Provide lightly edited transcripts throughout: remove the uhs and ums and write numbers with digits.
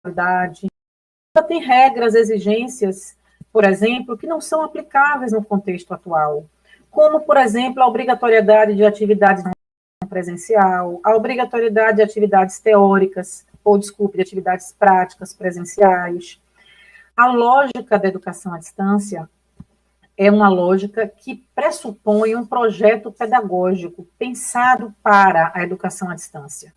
qualidade. Ainda tem regras, exigências, por exemplo, que não são aplicáveis no contexto atual, como, por exemplo, a obrigatoriedade de atividades presencial, a obrigatoriedade de atividades teóricas, de atividades práticas presenciais. A lógica da educação à distância é uma lógica que pressupõe um projeto pedagógico pensado para a educação à distância.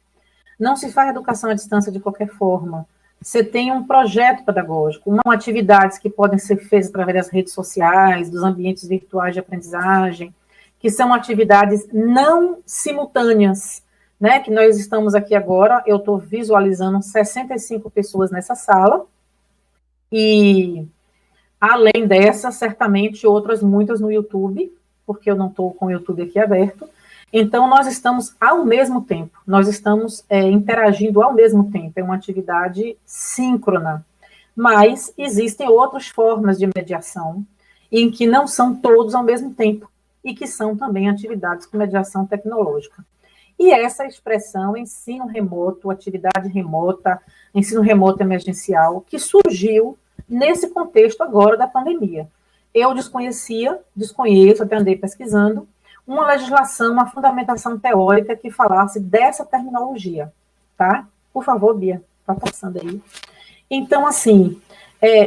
Não se faz educação à distância de qualquer forma. Você tem um projeto pedagógico, não atividades que podem ser feitas através das redes sociais, dos ambientes virtuais de aprendizagem, que são atividades não simultâneas, né? Que nós estamos aqui agora, eu estou visualizando 65 pessoas nessa sala, e além dessa, certamente outras muitas no YouTube, porque eu não estou com o YouTube aqui aberto. Então, nós estamos ao mesmo tempo, nós estamos interagindo ao mesmo tempo, é uma atividade síncrona. Mas existem outras formas de mediação, em que não são todos ao mesmo tempo, e que são também atividades com mediação tecnológica. E essa expressão, ensino remoto, atividade remota, ensino remoto emergencial, que surgiu nesse contexto agora da pandemia. Eu desconheço, até andei pesquisando, uma legislação, uma fundamentação teórica que falasse dessa terminologia, tá? Por favor, Bia, tá passando aí. Então, assim,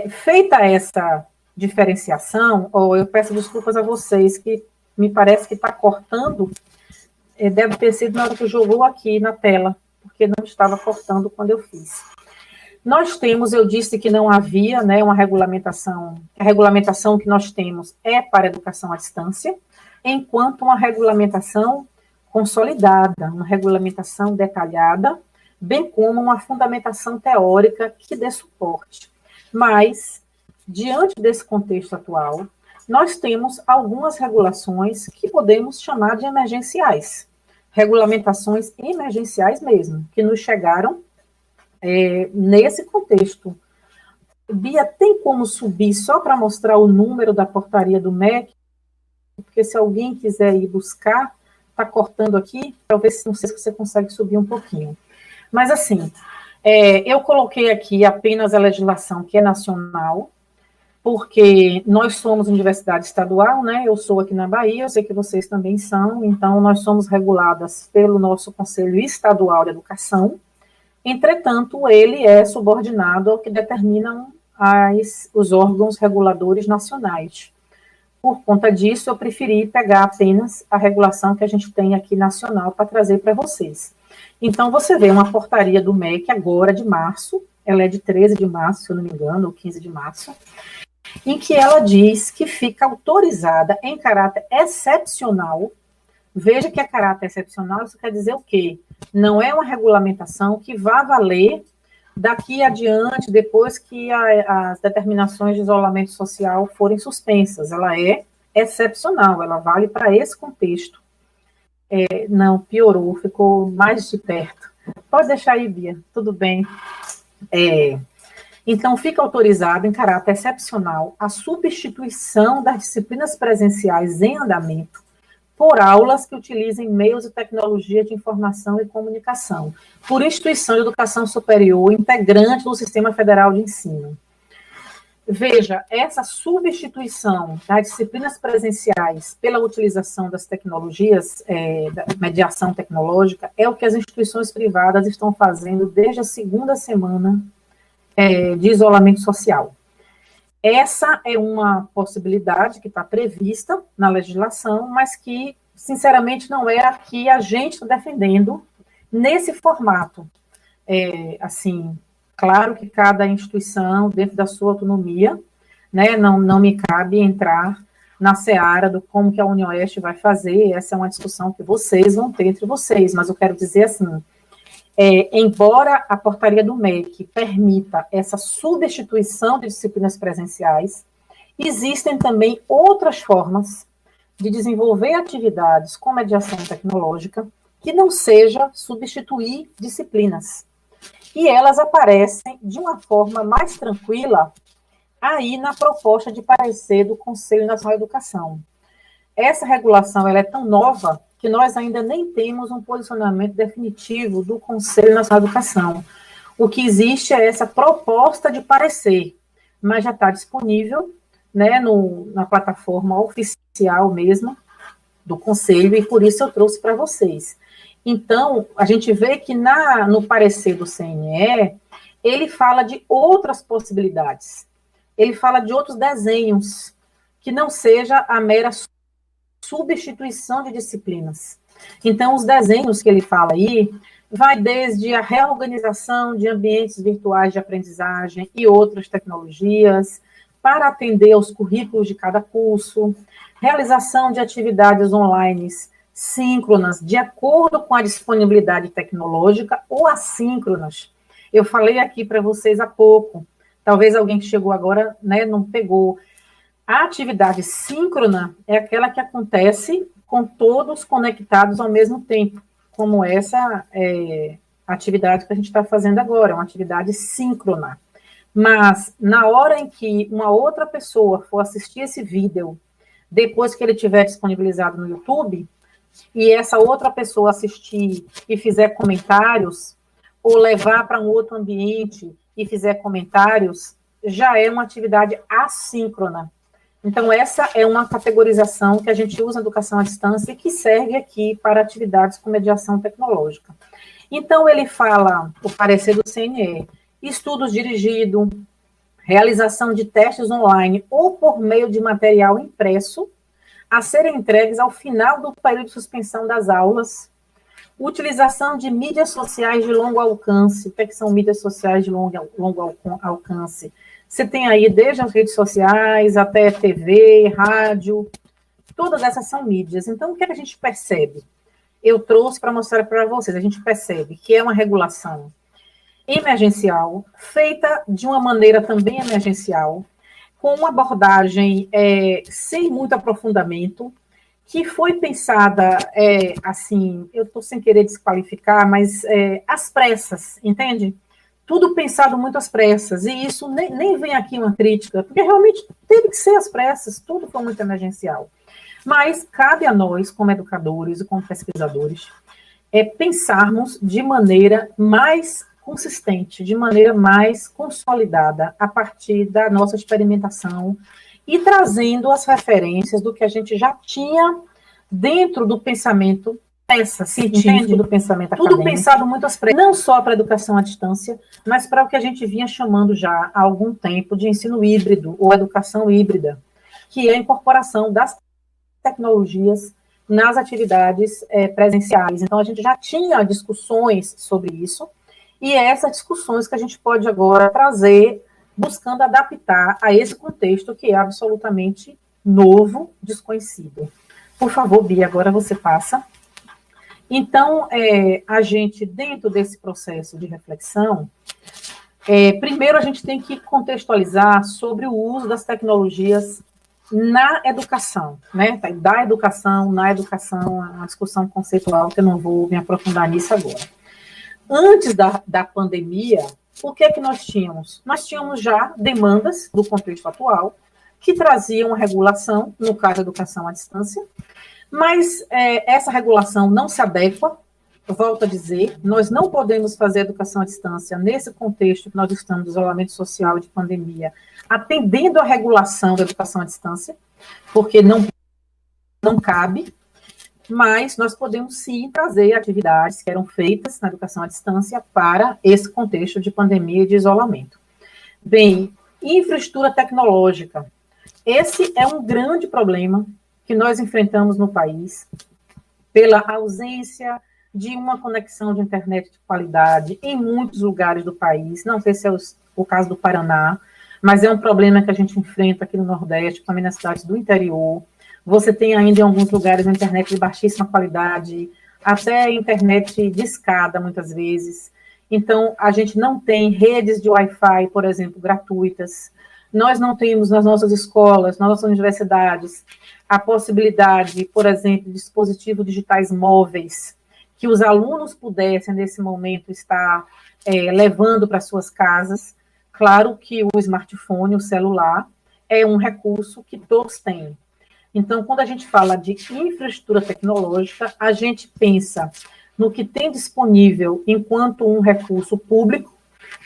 feita essa diferenciação, eu peço desculpas a vocês, que me parece que está cortando, deve ter sido na hora que jogou aqui na tela, porque não estava cortando quando eu fiz. Nós temos, eu disse que não havia, né, uma regulamentação, a regulamentação que nós temos é para a educação à distância, enquanto uma regulamentação consolidada, uma regulamentação detalhada, bem como uma fundamentação teórica que dê suporte. Mas, diante desse contexto atual, nós temos algumas regulações que podemos chamar de emergenciais, regulamentações emergenciais mesmo, que nos chegaram nesse contexto. Bia, tem como subir só para mostrar o número da portaria do MEC? Porque se alguém quiser ir buscar, está cortando aqui, talvez, não sei se você consegue subir um pouquinho. Mas, assim, eu coloquei aqui apenas a legislação que é nacional, porque nós somos universidade estadual, né? Eu sou aqui na Bahia, eu sei que vocês também são, então nós somos reguladas pelo nosso Conselho Estadual de Educação. Entretanto, ele é subordinado ao que determinam os órgãos reguladores nacionais. Por conta disso, eu preferi pegar apenas a regulação que a gente tem aqui nacional para trazer para vocês. Então, você vê uma portaria do MEC agora de março, ela é de 13 de março, se eu não me engano, ou 15 de março, em que ela diz que fica autorizada em caráter excepcional. Veja que é caráter excepcional, isso quer dizer o quê? Não é uma regulamentação que vá valer daqui adiante, depois que as determinações de isolamento social forem suspensas. Ela é excepcional, ela vale para esse contexto. Não, piorou, ficou mais de perto. Pode deixar aí, Bia, tudo bem. Então, fica autorizado em caráter excepcional a substituição das disciplinas presenciais em andamento por aulas que utilizem meios e tecnologia de informação e comunicação, por instituição de educação superior integrante do Sistema Federal de Ensino. Veja, essa substituição das disciplinas presenciais pela utilização das tecnologias, da mediação tecnológica, é o que as instituições privadas estão fazendo desde a segunda semana de isolamento social. Essa é uma possibilidade que está prevista na legislação, mas que, sinceramente, não é a que a gente está defendendo nesse formato. Assim, claro que cada instituição, dentro da sua autonomia, né, não me cabe entrar na seara do como que a Unioeste vai fazer, essa é uma discussão que vocês vão ter entre vocês, mas eu quero dizer assim, embora a portaria do MEC permita essa substituição de disciplinas presenciais, existem também outras formas de desenvolver atividades com mediação tecnológica que não seja substituir disciplinas. E elas aparecem de uma forma mais tranquila aí na proposta de parecer do Conselho Nacional de Educação. Essa regulação ela é tão nova que nós ainda nem temos um posicionamento definitivo do Conselho Nacional de Educação. O que existe é essa proposta de parecer, mas já está disponível, né, na plataforma oficial mesmo do Conselho, e por isso eu trouxe para vocês. Então, a gente vê que no parecer do CNE, ele fala de outras possibilidades. Ele fala de outros desenhos, que não seja a mera substituição de disciplinas. Então, os desenhos que ele fala aí, vai desde a reorganização de ambientes virtuais de aprendizagem e outras tecnologias, para atender aos currículos de cada curso, realização de atividades online síncronas, de acordo com a disponibilidade tecnológica, ou assíncronas. Eu falei aqui para vocês há pouco, talvez alguém que chegou agora, né, não pegou. A atividade síncrona é aquela que acontece com todos conectados ao mesmo tempo, como essa atividade que a gente está fazendo agora, é uma atividade síncrona. Mas, na hora em que uma outra pessoa for assistir esse vídeo, depois que ele tiver disponibilizado no YouTube, e essa outra pessoa assistir e fizer comentários, ou levar para um outro ambiente e fizer comentários, já é uma atividade assíncrona. Então, essa é uma categorização que a gente usa na educação à distância e que serve aqui para atividades com mediação tecnológica. Então, ele fala, o parecer do CNE, estudos dirigidos, realização de testes online ou por meio de material impresso a serem entregues ao final do período de suspensão das aulas, utilização de mídias sociais de longo alcance. O que são mídias sociais de longo alcance? Você tem aí desde as redes sociais até TV, rádio, todas essas são mídias. Então, o que a gente percebe? Eu trouxe para mostrar para vocês, a gente percebe que é uma regulação emergencial, feita de uma maneira também emergencial, com uma abordagem sem muito aprofundamento, que foi pensada, assim, eu estou sem querer desqualificar, mas às pressas, entende? Tudo pensado muito às pressas, e isso nem vem aqui uma crítica, porque realmente teve que ser às pressas, tudo foi muito emergencial. Mas cabe a nós, como educadores e como pesquisadores, pensarmos de maneira mais consistente, de maneira mais consolidada, a partir da nossa experimentação e trazendo as referências do que a gente já tinha dentro do pensamento científico, do pensamento acadêmico. Tudo pensado muito às pressas, não só para a educação à distância, mas para o que a gente vinha chamando já há algum tempo de ensino híbrido ou educação híbrida, que é a incorporação das tecnologias nas atividades presenciais. Então, a gente já tinha discussões sobre isso, e é essas discussões que a gente pode agora trazer, buscando adaptar a esse contexto que é absolutamente novo, desconhecido. Por favor, Bia, agora você passa. Então, a gente, dentro desse processo de reflexão, primeiro a gente tem que contextualizar sobre o uso das tecnologias na educação, né? Da educação, na educação, uma discussão conceitual que eu não vou me aprofundar nisso agora. Antes da pandemia, o que é que nós tínhamos? Nós tínhamos já demandas do contexto atual que traziam a regulação, no caso, a educação à distância, mas essa regulação não se adequa, volto a dizer, nós não podemos fazer educação à distância nesse contexto que nós estamos de isolamento social e de pandemia, atendendo à regulação da educação à distância, porque não cabe, mas nós podemos sim trazer atividades que eram feitas na educação à distância para esse contexto de pandemia e de isolamento. Bem, infraestrutura tecnológica. Esse é um grande problema que nós enfrentamos no país, pela ausência de uma conexão de internet de qualidade em muitos lugares do país. Não sei se é o caso do Paraná, mas é um problema que a gente enfrenta aqui no Nordeste, também nas cidades do interior. Você tem ainda em alguns lugares a internet de baixíssima qualidade, até internet de escada, muitas vezes. Então, a gente não tem redes de Wi-Fi, por exemplo, gratuitas. Nós não temos nas nossas escolas, nas nossas universidades, a possibilidade, por exemplo, de dispositivos digitais móveis, que os alunos pudessem, nesse momento, estar levando para suas casas. Claro que o smartphone, o celular, é um recurso que todos têm. Então, quando a gente fala de infraestrutura tecnológica, a gente pensa no que tem disponível enquanto um recurso público,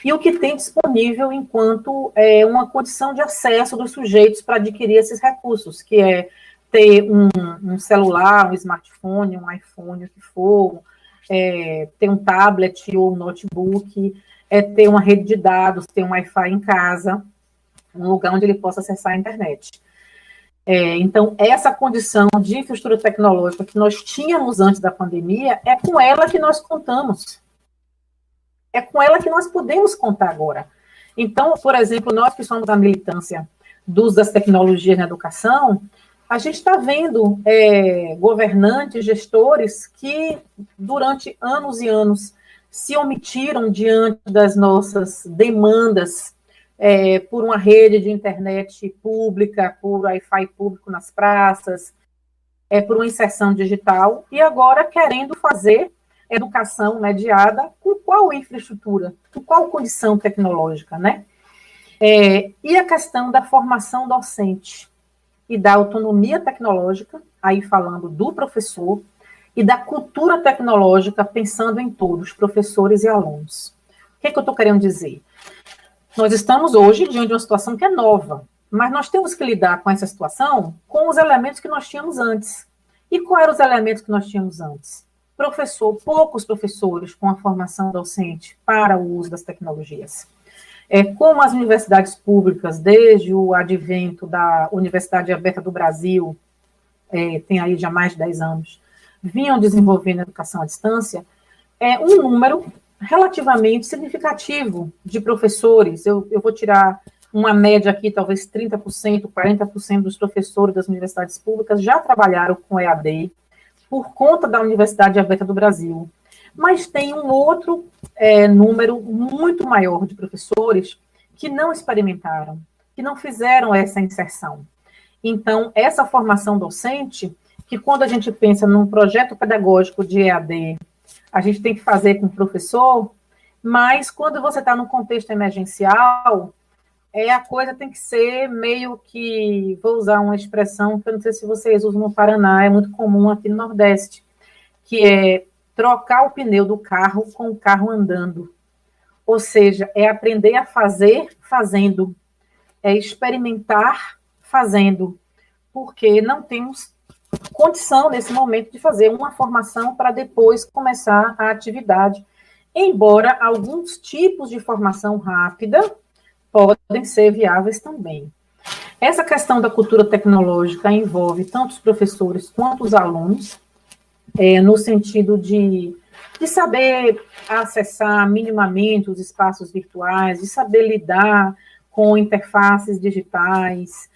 e o que tem disponível enquanto uma condição de acesso dos sujeitos para adquirir esses recursos, que é ter um celular, um smartphone, um iPhone, o que for, ter um tablet ou um notebook, ter uma rede de dados, ter um Wi-Fi em casa, um lugar onde ele possa acessar a internet. Então, essa condição de infraestrutura tecnológica que nós tínhamos antes da pandemia, é com ela que nós contamos. É com ela que nós podemos contar agora. Então, por exemplo, nós que somos da militância do uso das tecnologias na educação, a gente está vendo governantes, gestores que, durante anos e anos, se omitiram diante das nossas demandas por uma rede de internet pública, por Wi-Fi público nas praças, por uma inserção digital, e agora querendo fazer educação mediada com qual infraestrutura, com qual condição tecnológica, né? E a questão da formação docente e da autonomia tecnológica, aí falando do professor, e da cultura tecnológica, pensando em todos, professores e alunos. O que é que eu estou querendo dizer? Nós estamos hoje diante de uma situação que é nova, mas nós temos que lidar com essa situação com os elementos que nós tínhamos antes. E quais eram os elementos que nós tínhamos antes? Poucos professores com a formação docente para o uso das tecnologias. Como as universidades públicas, desde o advento da Universidade Aberta do Brasil, tem aí já mais de 10 anos, vinham desenvolvendo a educação à distância, um número relativamente significativo de professores, eu vou tirar uma média aqui, talvez 30%, 40% dos professores das universidades públicas já trabalharam com EAD, por conta da Universidade Aberta do Brasil. Mas tem um outro número muito maior de professores que não experimentaram, que não fizeram essa inserção. Então, essa formação docente, que quando a gente pensa num projeto pedagógico de EAD, a gente tem que fazer com o professor, mas quando você está num contexto emergencial, a coisa tem que ser meio que, vou usar uma expressão que eu não sei se vocês usam no Paraná, é muito comum aqui no Nordeste, que é trocar o pneu do carro com o carro andando. Ou seja, é aprender a fazer fazendo, é experimentar fazendo, porque não temos condição, nesse momento, de fazer uma formação para depois começar a atividade, embora alguns tipos de formação rápida podem ser viáveis também. Essa questão da cultura tecnológica envolve tanto os professores quanto os alunos, no sentido de saber acessar minimamente os espaços virtuais, de saber lidar com interfaces digitais.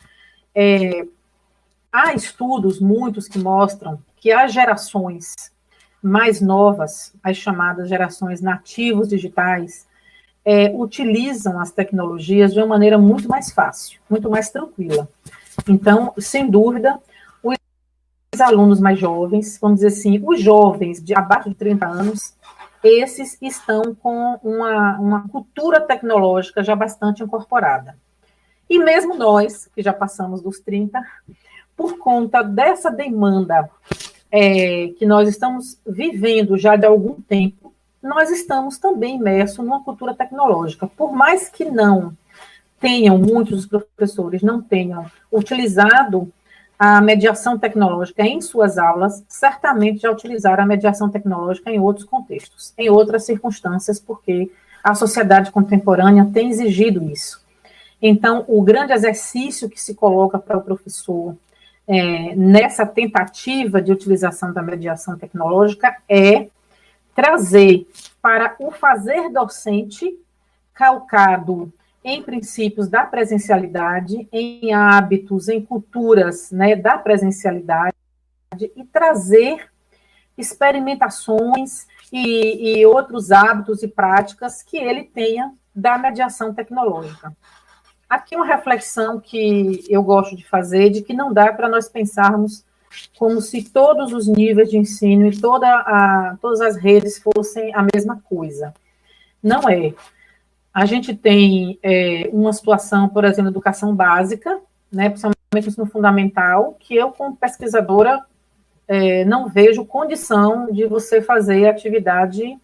Há estudos, muitos, que mostram que as gerações mais novas, as chamadas gerações nativos digitais, utilizam as tecnologias de uma maneira muito mais fácil, muito mais tranquila. Então, sem dúvida, os alunos mais jovens, vamos dizer assim, os jovens de abaixo de 30 anos, esses estão com uma cultura tecnológica já bastante incorporada. E mesmo nós, que já passamos dos 30, por conta dessa demanda que nós estamos vivendo já de algum tempo, nós estamos também imersos numa cultura tecnológica. Por mais que muitos dos professores não tenham utilizado a mediação tecnológica em suas aulas, certamente já utilizaram a mediação tecnológica em outros contextos, em outras circunstâncias, porque a sociedade contemporânea tem exigido isso. Então, o grande exercício que se coloca para o professor nessa tentativa de utilização da mediação tecnológica é trazer para o fazer docente calcado em princípios da presencialidade, em hábitos, em culturas, né, da presencialidade, e trazer experimentações e outros hábitos e práticas que ele tenha da mediação tecnológica. Aqui uma reflexão que eu gosto de fazer, de que não dá para nós pensarmos como se todos os níveis de ensino e todas as redes fossem a mesma coisa. Não é. A gente tem uma situação, por exemplo, educação básica, né, principalmente ensino fundamental, que eu, como pesquisadora, não vejo condição de você fazer atividade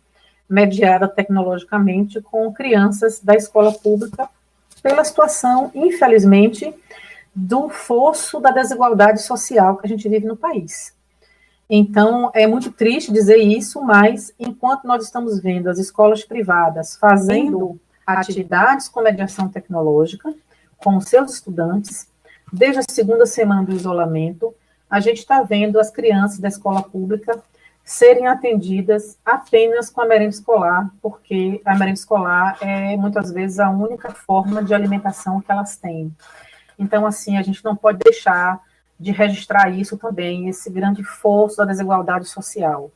mediada tecnologicamente com crianças da escola pública, pela situação, infelizmente, do fosso da desigualdade social que a gente vive no país. Então, é muito triste dizer isso, mas enquanto nós estamos vendo as escolas privadas fazendo atividades com mediação tecnológica, com os seus estudantes, desde a segunda semana do isolamento, a gente está vendo as crianças da escola pública serem atendidas apenas com a merenda escolar, porque a merenda escolar é, muitas vezes, a única forma de alimentação que elas têm. Então, assim, a gente não pode deixar de registrar isso também, esse grande fosso da desigualdade social.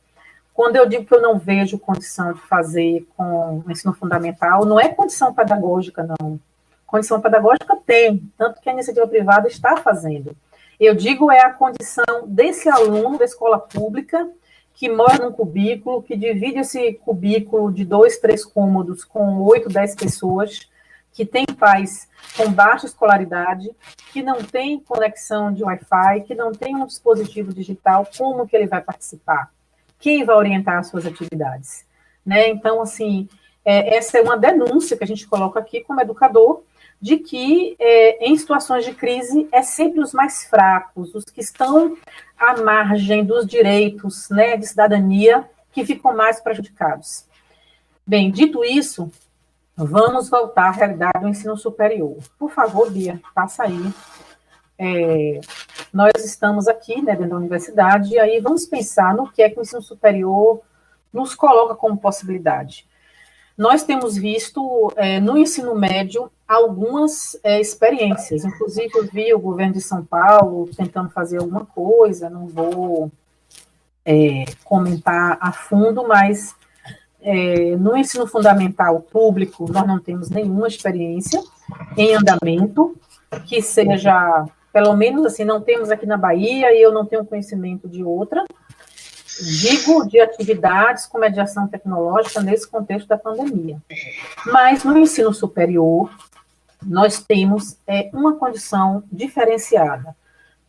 Quando eu digo que eu não vejo condição de fazer com o ensino fundamental, não é condição pedagógica, não. Condição pedagógica tem, tanto que a iniciativa privada está fazendo. Eu digo é a condição desse aluno da escola pública que mora num cubículo, que divide esse cubículo de 2, 3 cômodos com 8, 10 pessoas, que tem pais com baixa escolaridade, que não tem conexão de Wi-Fi, que não tem um dispositivo digital, como que ele vai participar? Quem vai orientar as suas atividades? Né? Então, assim, essa é uma denúncia que a gente coloca aqui como educador, de que em situações de crise é sempre os mais fracos, os que estão à margem dos direitos, né, de cidadania, que ficam mais prejudicados. Bem, dito isso, vamos voltar à realidade do ensino superior. Por favor, Bia, passa aí. Nós estamos aqui, né, dentro da universidade, e aí vamos pensar no que é que o ensino superior nos coloca como possibilidade. Nós temos visto, no ensino médio, algumas experiências. Inclusive, eu vi o governo de São Paulo tentando fazer alguma coisa, não vou comentar a fundo, mas no ensino fundamental público, nós não temos nenhuma experiência em andamento, que seja, pelo menos assim, não temos aqui na Bahia, e eu não tenho conhecimento de outra, digo, de atividades com mediação tecnológica nesse contexto da pandemia. Mas no ensino superior, nós temos uma condição diferenciada.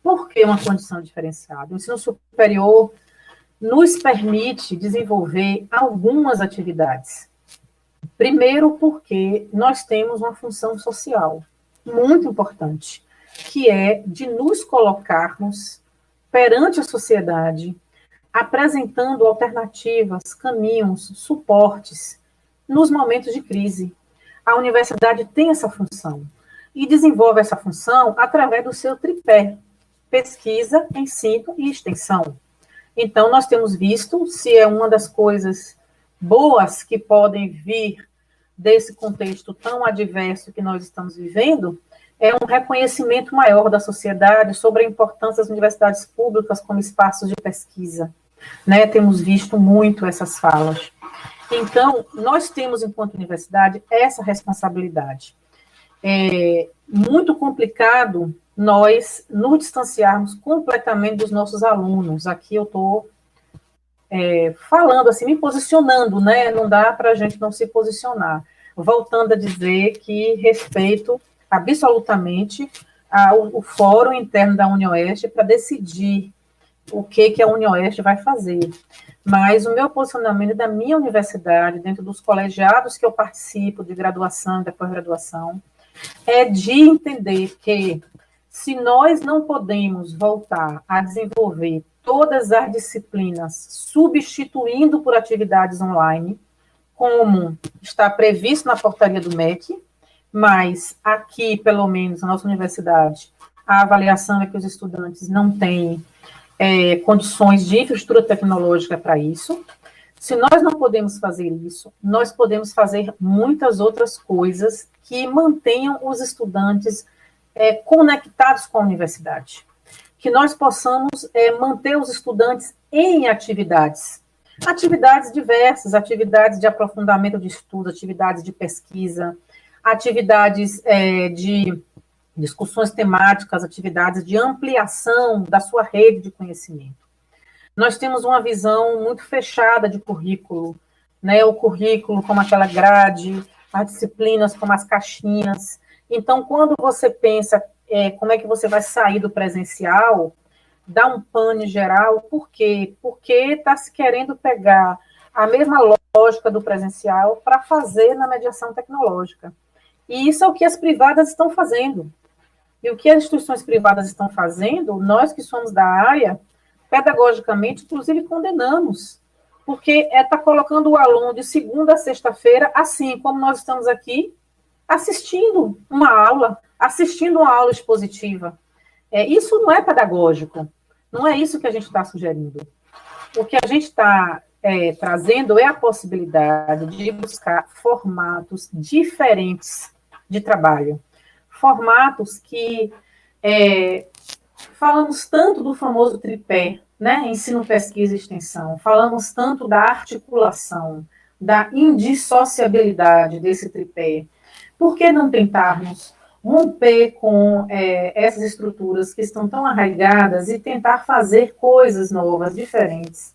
Por que uma condição diferenciada? O ensino superior nos permite desenvolver algumas atividades. Primeiro, porque nós temos uma função social muito importante, que é de nos colocarmos perante a sociedade, apresentando alternativas, caminhos, suportes nos momentos de crise. A universidade tem essa função e desenvolve essa função através do seu tripé: pesquisa, ensino e extensão. Então, nós temos visto, se é uma das coisas boas que podem vir desse contexto tão adverso que nós estamos vivendo, é um reconhecimento maior da sociedade sobre a importância das universidades públicas como espaços de pesquisa. Né? Temos visto muito essas falas. Então, nós temos, enquanto universidade, essa responsabilidade. É muito complicado nós nos distanciarmos completamente dos nossos alunos. Aqui eu estou falando, assim, me posicionando, né? Não dá para a gente não se posicionar. Voltando a dizer que respeito absolutamente ao fórum interno da UniOeste para decidir o que a UniOeste vai fazer. Mas o meu posicionamento da minha universidade, dentro dos colegiados que eu participo, de graduação e da pós-graduação, é de entender que, se nós não podemos voltar a desenvolver todas as disciplinas substituindo por atividades online, como está previsto na portaria do MEC, mas aqui, pelo menos, na nossa universidade, a avaliação é que os estudantes não têm condições de infraestrutura tecnológica para isso. Se nós não podemos fazer isso, nós podemos fazer muitas outras coisas que mantenham os estudantes conectados com a universidade. Que nós possamos manter os estudantes em atividades diversas, atividades de aprofundamento de estudo, atividades de pesquisa, atividades de discussões temáticas, atividades de ampliação da sua rede de conhecimento. Nós temos uma visão muito fechada de currículo, né? O currículo como aquela grade, as disciplinas como as caixinhas. Então, quando você pensa como é que você vai sair do presencial, dá um pane geral. Por quê? Porque está se querendo pegar a mesma lógica do presencial para fazer na mediação tecnológica. E isso é o que as privadas estão fazendo. E o que as instituições privadas estão fazendo, nós que somos da área, pedagogicamente, inclusive condenamos, porque está colocando o aluno de segunda a sexta-feira, assim como nós estamos aqui, assistindo uma aula expositiva. Isso não é pedagógico, não é isso que a gente está sugerindo. O que a gente está trazendo é a possibilidade de buscar formatos diferentes de trabalho. Formatos que falamos tanto do famoso tripé, né? Ensino, pesquisa e extensão. Falamos tanto da articulação, da indissociabilidade desse tripé. Por que não tentarmos romper com essas estruturas que estão tão arraigadas e tentar fazer coisas novas, diferentes?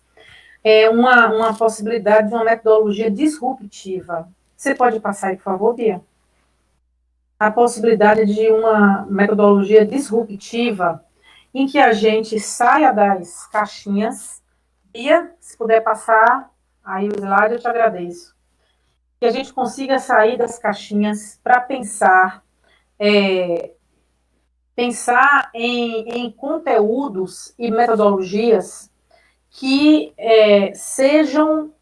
Uma possibilidade de uma metodologia disruptiva. Você pode passar aí, por favor, Bia? A possibilidade de uma metodologia disruptiva em que a gente saia das caixinhas. Bia, se puder passar aí o slide, eu te agradeço. Que a gente consiga sair das caixinhas para pensar em conteúdos e metodologias que sejam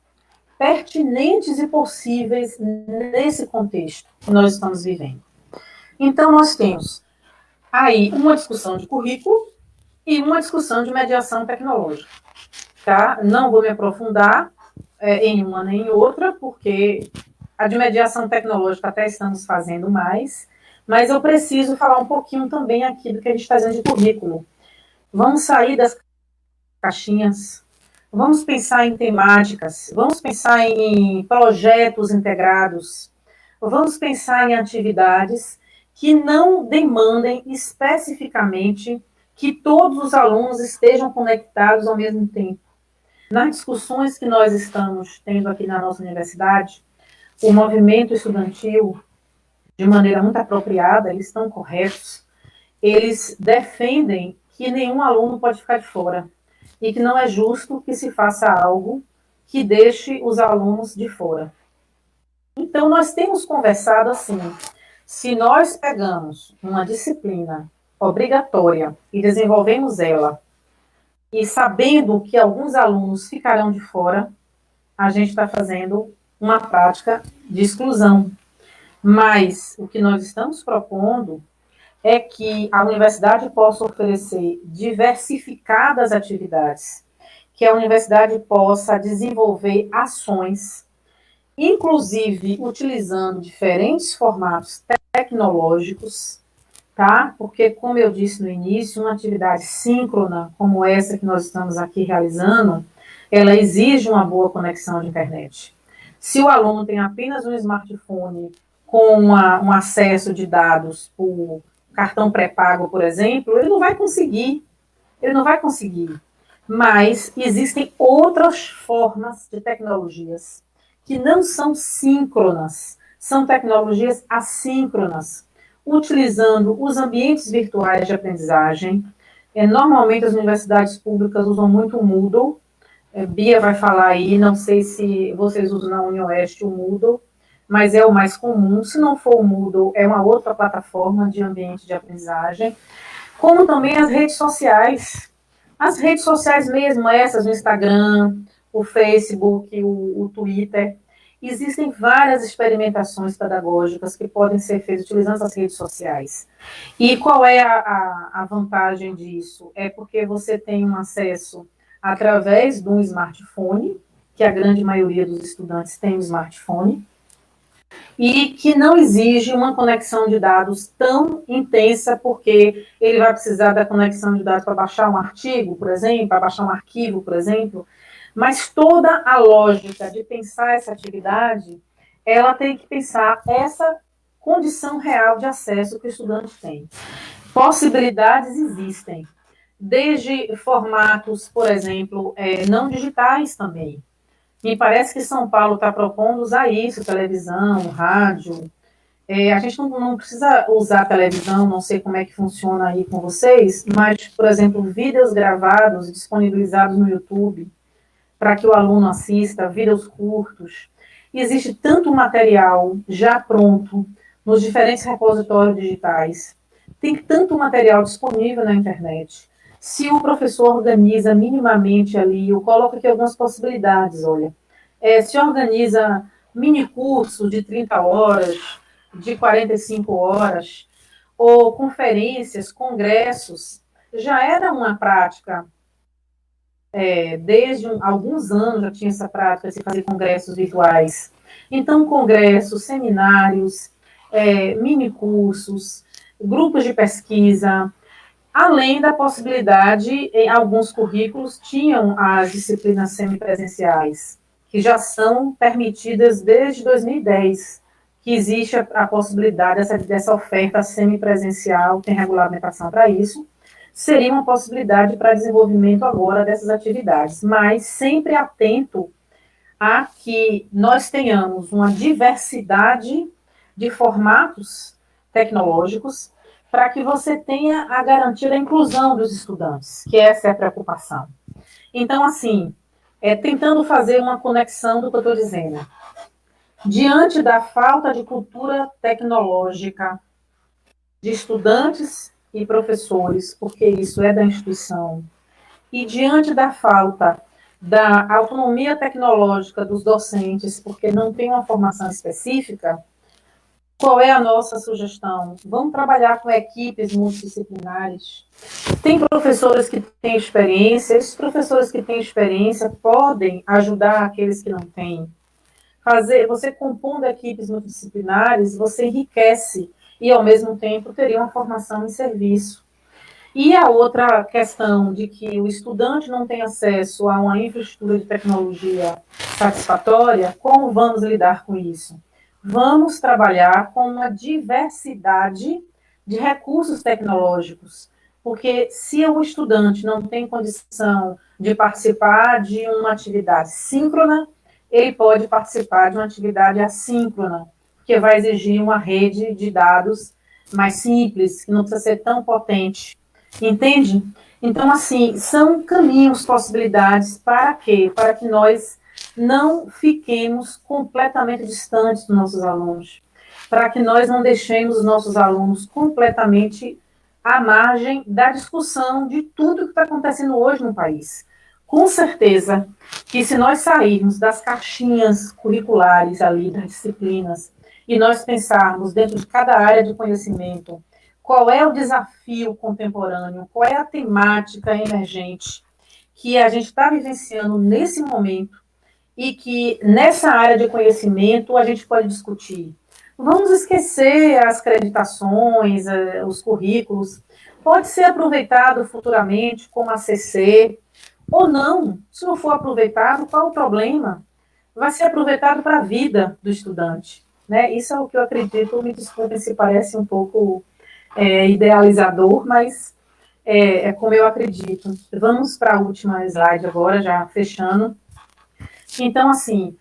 pertinentes e possíveis nesse contexto que nós estamos vivendo. Então, nós temos aí uma discussão de currículo e uma discussão de mediação tecnológica. Tá? Não vou me aprofundar em uma nem em outra, porque a de mediação tecnológica até estamos fazendo mais, mas eu preciso falar um pouquinho também aqui do que a gente está fazendo de currículo. Vamos sair das caixinhas, vamos pensar em temáticas, vamos pensar em projetos integrados, vamos pensar em atividades que não demandem especificamente que todos os alunos estejam conectados ao mesmo tempo. Nas discussões que nós estamos tendo aqui na nossa universidade, o movimento estudantil, de maneira muito apropriada, eles estão corretos, eles defendem que nenhum aluno pode ficar de fora e que não é justo que se faça algo que deixe os alunos de fora. Então, nós temos conversado assim, se nós pegamos uma disciplina obrigatória e desenvolvemos ela, e sabendo que alguns alunos ficarão de fora, a gente está fazendo uma prática de exclusão. Mas o que nós estamos propondo é que a universidade possa oferecer diversificadas atividades, que a universidade possa desenvolver ações, inclusive utilizando diferentes formatos tecnológicos, tá? Porque, como eu disse no início, uma atividade síncrona, como essa que nós estamos aqui realizando, ela exige uma boa conexão de internet. Se o aluno tem apenas um smartphone com um acesso de dados por cartão pré-pago, por exemplo, ele não vai conseguir. Mas existem outras formas de tecnologias que não são síncronas, são tecnologias assíncronas, utilizando os ambientes virtuais de aprendizagem. Normalmente as universidades públicas usam muito o Moodle. Bia vai falar aí, não sei se vocês usam na UniOeste o Moodle, mas é o mais comum. Se não for o Moodle, é uma outra plataforma de ambiente de aprendizagem. Como também as redes sociais. As redes sociais mesmo, essas, o Instagram, o Facebook, o Twitter. Existem várias experimentações pedagógicas que podem ser feitas utilizando as redes sociais. E qual é a vantagem disso? É porque você tem um acesso através de um smartphone, que a grande maioria dos estudantes tem um smartphone, e que não exige uma conexão de dados tão intensa, porque ele vai precisar da conexão de dados para baixar um artigo, por exemplo, para baixar um arquivo, por exemplo, mas toda a lógica de pensar essa atividade, ela tem que pensar essa condição real de acesso que o estudante tem. Possibilidades existem, desde formatos, por exemplo, não digitais também. Me parece que São Paulo está propondo usar isso, televisão, rádio. A gente não precisa usar televisão, não sei como é que funciona aí com vocês, mas, por exemplo, vídeos gravados e disponibilizados no YouTube, para que o aluno assista, vídeos curtos. Existe tanto material já pronto nos diferentes repositórios digitais. Tem tanto material disponível na internet. Se o professor organiza minimamente ali, eu coloco aqui algumas possibilidades, olha. Se organiza mini cursos de 30 horas, de 45 horas, ou conferências, congressos, já era uma prática, desde alguns anos já tinha essa prática de se fazer congressos virtuais. Então, congressos, seminários, mini cursos, grupos de pesquisa, além da possibilidade, em alguns currículos tinham as disciplinas semipresenciais, que já são permitidas desde 2010, que existe a possibilidade dessa oferta semipresencial, tem regulamentação para isso, seria uma possibilidade para desenvolvimento agora dessas atividades, mas sempre atento a que nós tenhamos uma diversidade de formatos tecnológicos para que você tenha a garantia da inclusão dos estudantes, que essa é a preocupação. Então, assim, tentando fazer uma conexão do que eu estou dizendo. Diante da falta de cultura tecnológica de estudantes e professores, porque isso é da instituição, e diante da falta da autonomia tecnológica dos docentes, porque não tem uma formação específica, qual é a nossa sugestão? Vamos trabalhar com equipes multidisciplinares. Tem professores que têm experiência, esses professores que têm experiência podem ajudar aqueles que não têm. Você compondo equipes multidisciplinares, você enriquece e, ao mesmo tempo, teria uma formação em serviço. E a outra questão de que o estudante não tem acesso a uma infraestrutura de tecnologia satisfatória, como vamos lidar com isso? Vamos trabalhar com uma diversidade de recursos tecnológicos, porque se o estudante não tem condição de participar de uma atividade síncrona, ele pode participar de uma atividade assíncrona, que vai exigir uma rede de dados mais simples, que não precisa ser tão potente. Entende? Então, assim, são caminhos, possibilidades para quê? Para que nós não fiquemos completamente distantes dos nossos alunos, para que nós não deixemos os nossos alunos completamente à margem da discussão de tudo que está acontecendo hoje no país. Com certeza que se nós sairmos das caixinhas curriculares ali, das disciplinas, e nós pensarmos dentro de cada área de conhecimento, qual é o desafio contemporâneo, qual é a temática emergente que a gente está vivenciando nesse momento e que nessa área de conhecimento a gente pode discutir. Vamos esquecer as acreditações, os currículos, pode ser aproveitado futuramente como ACC, ou não. Se não for aproveitado, qual o problema? Vai ser aproveitado para a vida do estudante. Né? Isso é o que eu acredito, me desculpem se parece um pouco idealizador, mas é como eu acredito. Vamos para a última slide agora, já fechando. Então, assim,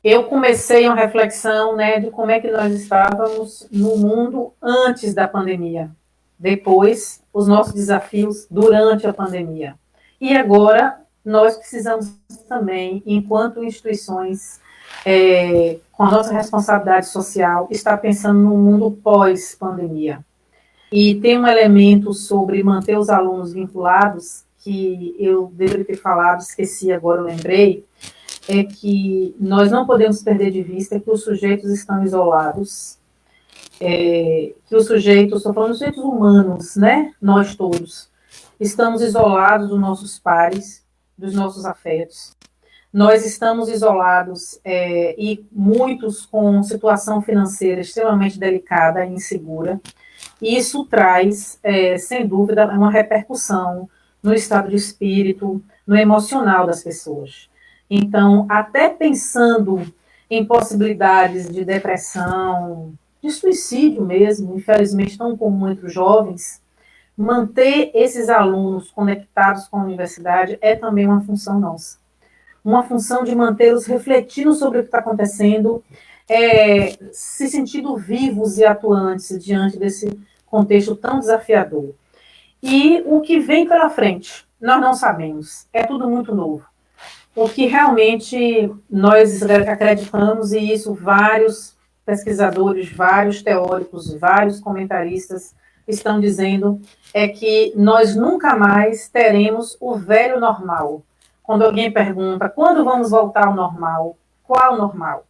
eu comecei uma reflexão, né, de como é que nós estávamos no mundo antes da pandemia. Depois, os nossos desafios durante a pandemia. E agora, nós precisamos também, enquanto instituições, com a nossa responsabilidade social, estar pensando no mundo pós-pandemia. E tem um elemento sobre manter os alunos vinculados, que eu deveria ter falado, esqueci, agora eu lembrei, é que nós não podemos perder de vista que os sujeitos estão isolados, que os sujeitos, estou falando dos sujeitos humanos, né? Nós todos, estamos isolados dos nossos pares, dos nossos afetos. Nós estamos isolados e muitos com situação financeira extremamente delicada e insegura. Isso traz, sem dúvida, uma repercussão no estado de espírito, no emocional das pessoas. Então, até pensando em possibilidades de depressão, de suicídio mesmo, infelizmente tão comum entre os jovens, manter esses alunos conectados com a universidade é também uma função nossa. Uma função de mantê-los refletindo sobre o que está acontecendo, se sentindo vivos e atuantes diante desse contexto tão desafiador. E o que vem pela frente, nós não sabemos, é tudo muito novo. o que realmente nós acreditamos, e isso vários pesquisadores, vários teóricos, vários comentaristas estão dizendo, é que nós nunca mais teremos o velho normal. Quando alguém pergunta, quando vamos voltar ao normal? Qual normal?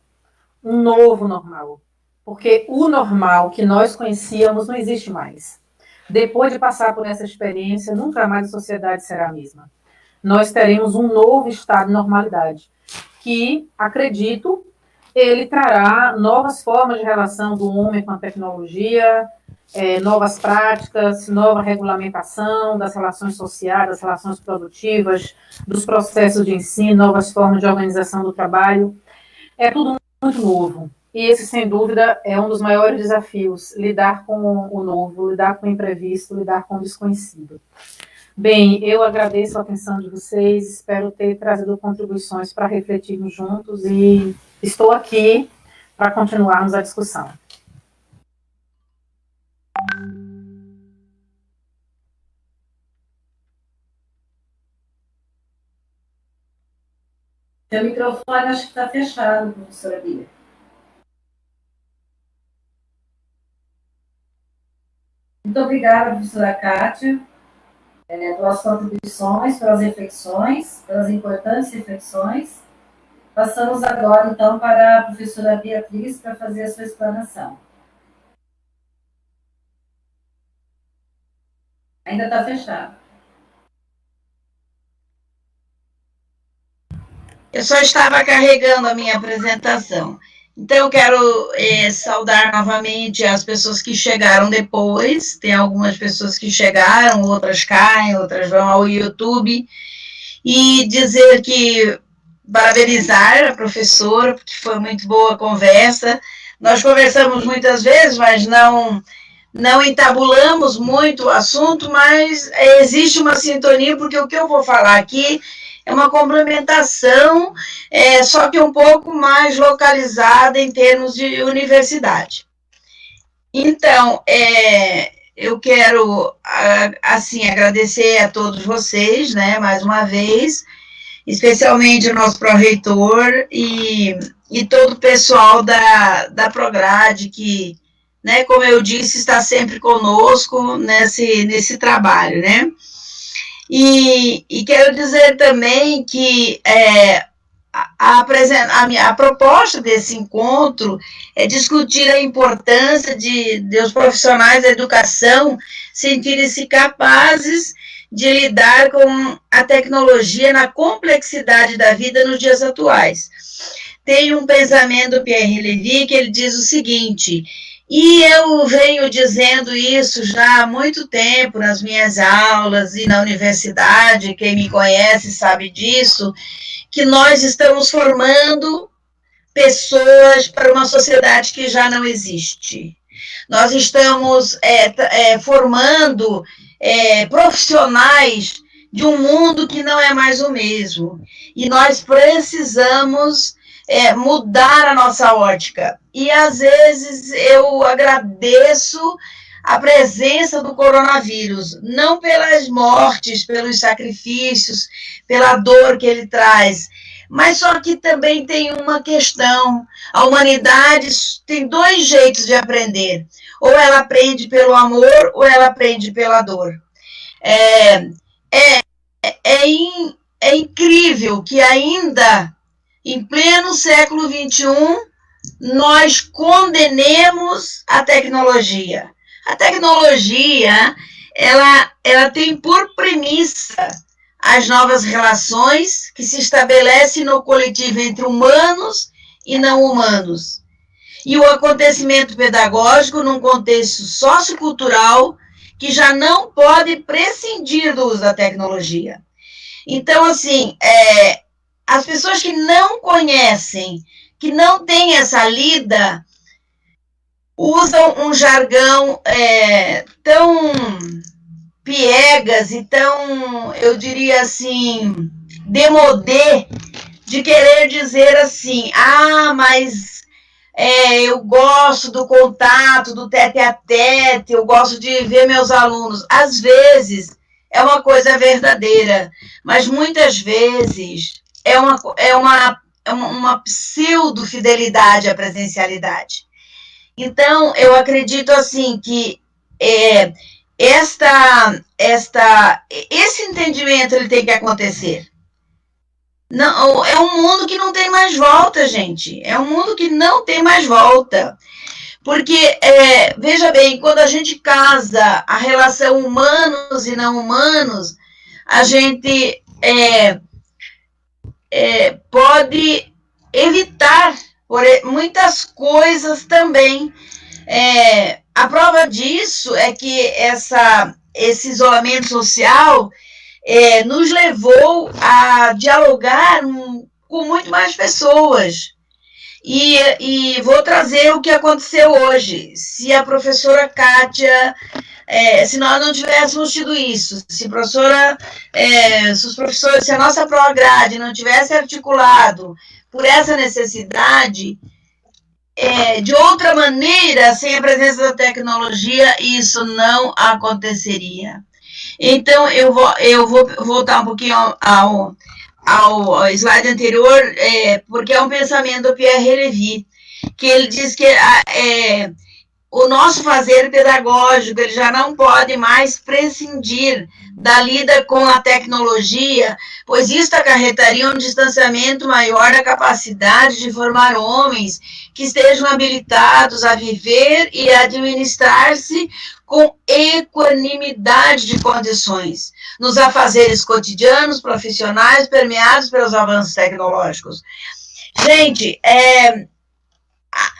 Um novo normal. Porque o normal que nós conhecíamos não existe mais. Depois de passar por essa experiência, nunca mais a sociedade será a mesma. Nós teremos um novo estado de normalidade, que, acredito, ele trará novas formas de relação do homem com a tecnologia, novas práticas, nova regulamentação das relações sociais, das relações produtivas, dos processos de ensino, novas formas de organização do trabalho. É tudo muito novo. E esse, sem dúvida, é um dos maiores desafios, lidar com o novo, lidar com o imprevisto, lidar com o desconhecido. Bem, eu agradeço a atenção de vocês, espero ter trazido contribuições para refletirmos juntos e estou aqui para continuarmos a discussão. Seu microfone acho que está fechado, professora Bia. Muito obrigada, professora Kátia, pelas contribuições, pelas reflexões, pelas importantes reflexões. Passamos agora, então, para a professora Beatriz para fazer a sua explanação. Ainda está fechado. Eu só estava carregando a minha apresentação. Então, eu quero saudar novamente as pessoas que chegaram depois. Tem algumas pessoas que chegaram, outras caem, outras vão ao YouTube. E dizer que, parabenizar a professora, porque foi muito boa a conversa. Nós conversamos muitas vezes, mas não entabulamos muito o assunto, mas existe uma sintonia, porque o que eu vou falar aqui é uma complementação, só que um pouco mais localizada em termos de universidade. Então, eu quero, assim, agradecer a todos vocês, né, mais uma vez, especialmente o nosso pró-reitor e todo o pessoal da Prograde, que, né, como eu disse, está sempre conosco nesse trabalho, né? E quero dizer também que a proposta desse encontro é discutir a importância de os profissionais da educação sentirem-se capazes de lidar com a tecnologia na complexidade da vida nos dias atuais. Tem um pensamento do Pierre Levy que ele diz o seguinte, e eu venho dizendo isso já há muito tempo nas minhas aulas e na universidade, quem me conhece sabe disso, que nós estamos formando pessoas para uma sociedade que já não existe. Nós estamos formando profissionais de um mundo que não é mais o mesmo. E nós precisamos mudar a nossa ótica. E, às vezes, eu agradeço a presença do coronavírus, não pelas mortes, pelos sacrifícios, pela dor que ele traz, mas só que também tem uma questão. A humanidade tem dois jeitos de aprender. Ou ela aprende pelo amor, ou ela aprende pela dor. É incrível que ainda, em pleno século XXI, nós condenemos a tecnologia. A tecnologia, ela tem por premissa as novas relações que se estabelecem no coletivo entre humanos e não humanos. E o acontecimento pedagógico num contexto sociocultural que já não pode prescindir do uso da tecnologia. Então, assim, as pessoas que não conhecem, que não têm essa lida, usam um jargão tão piegas e tão, eu diria assim, demodé, de querer dizer assim, mas eu gosto do contato, do tete-a-tete, eu gosto de ver meus alunos. Às vezes é uma coisa verdadeira, mas muitas vezes uma pseudo-fidelidade à presencialidade. Então, eu acredito assim que esse entendimento ele tem que acontecer. Não, é um mundo que não tem mais volta, gente. É um mundo que não tem mais volta. Porque, veja bem, quando a gente casa a relação humanos e não humanos, a gente pode evitar muitas coisas também. A prova disso é que esse isolamento social nos levou a dialogar com muito mais pessoas. E vou trazer o que aconteceu hoje. Se a professora Kátia, se nós não tivéssemos tido isso, se os professores, se a nossa pró-grade não tivesse articulado por essa necessidade, de outra maneira, sem a presença da tecnologia, isso não aconteceria. Então, eu vou voltar um pouquinho ao slide anterior, porque é um pensamento do Pierre Levy, que ele diz que o nosso fazer pedagógico ele já não pode mais prescindir da lida com a tecnologia, pois isso acarretaria um distanciamento maior da capacidade de formar homens que estejam habilitados a viver e administrar-se com equanimidade de condições, nos afazeres cotidianos, profissionais, permeados pelos avanços tecnológicos. Gente,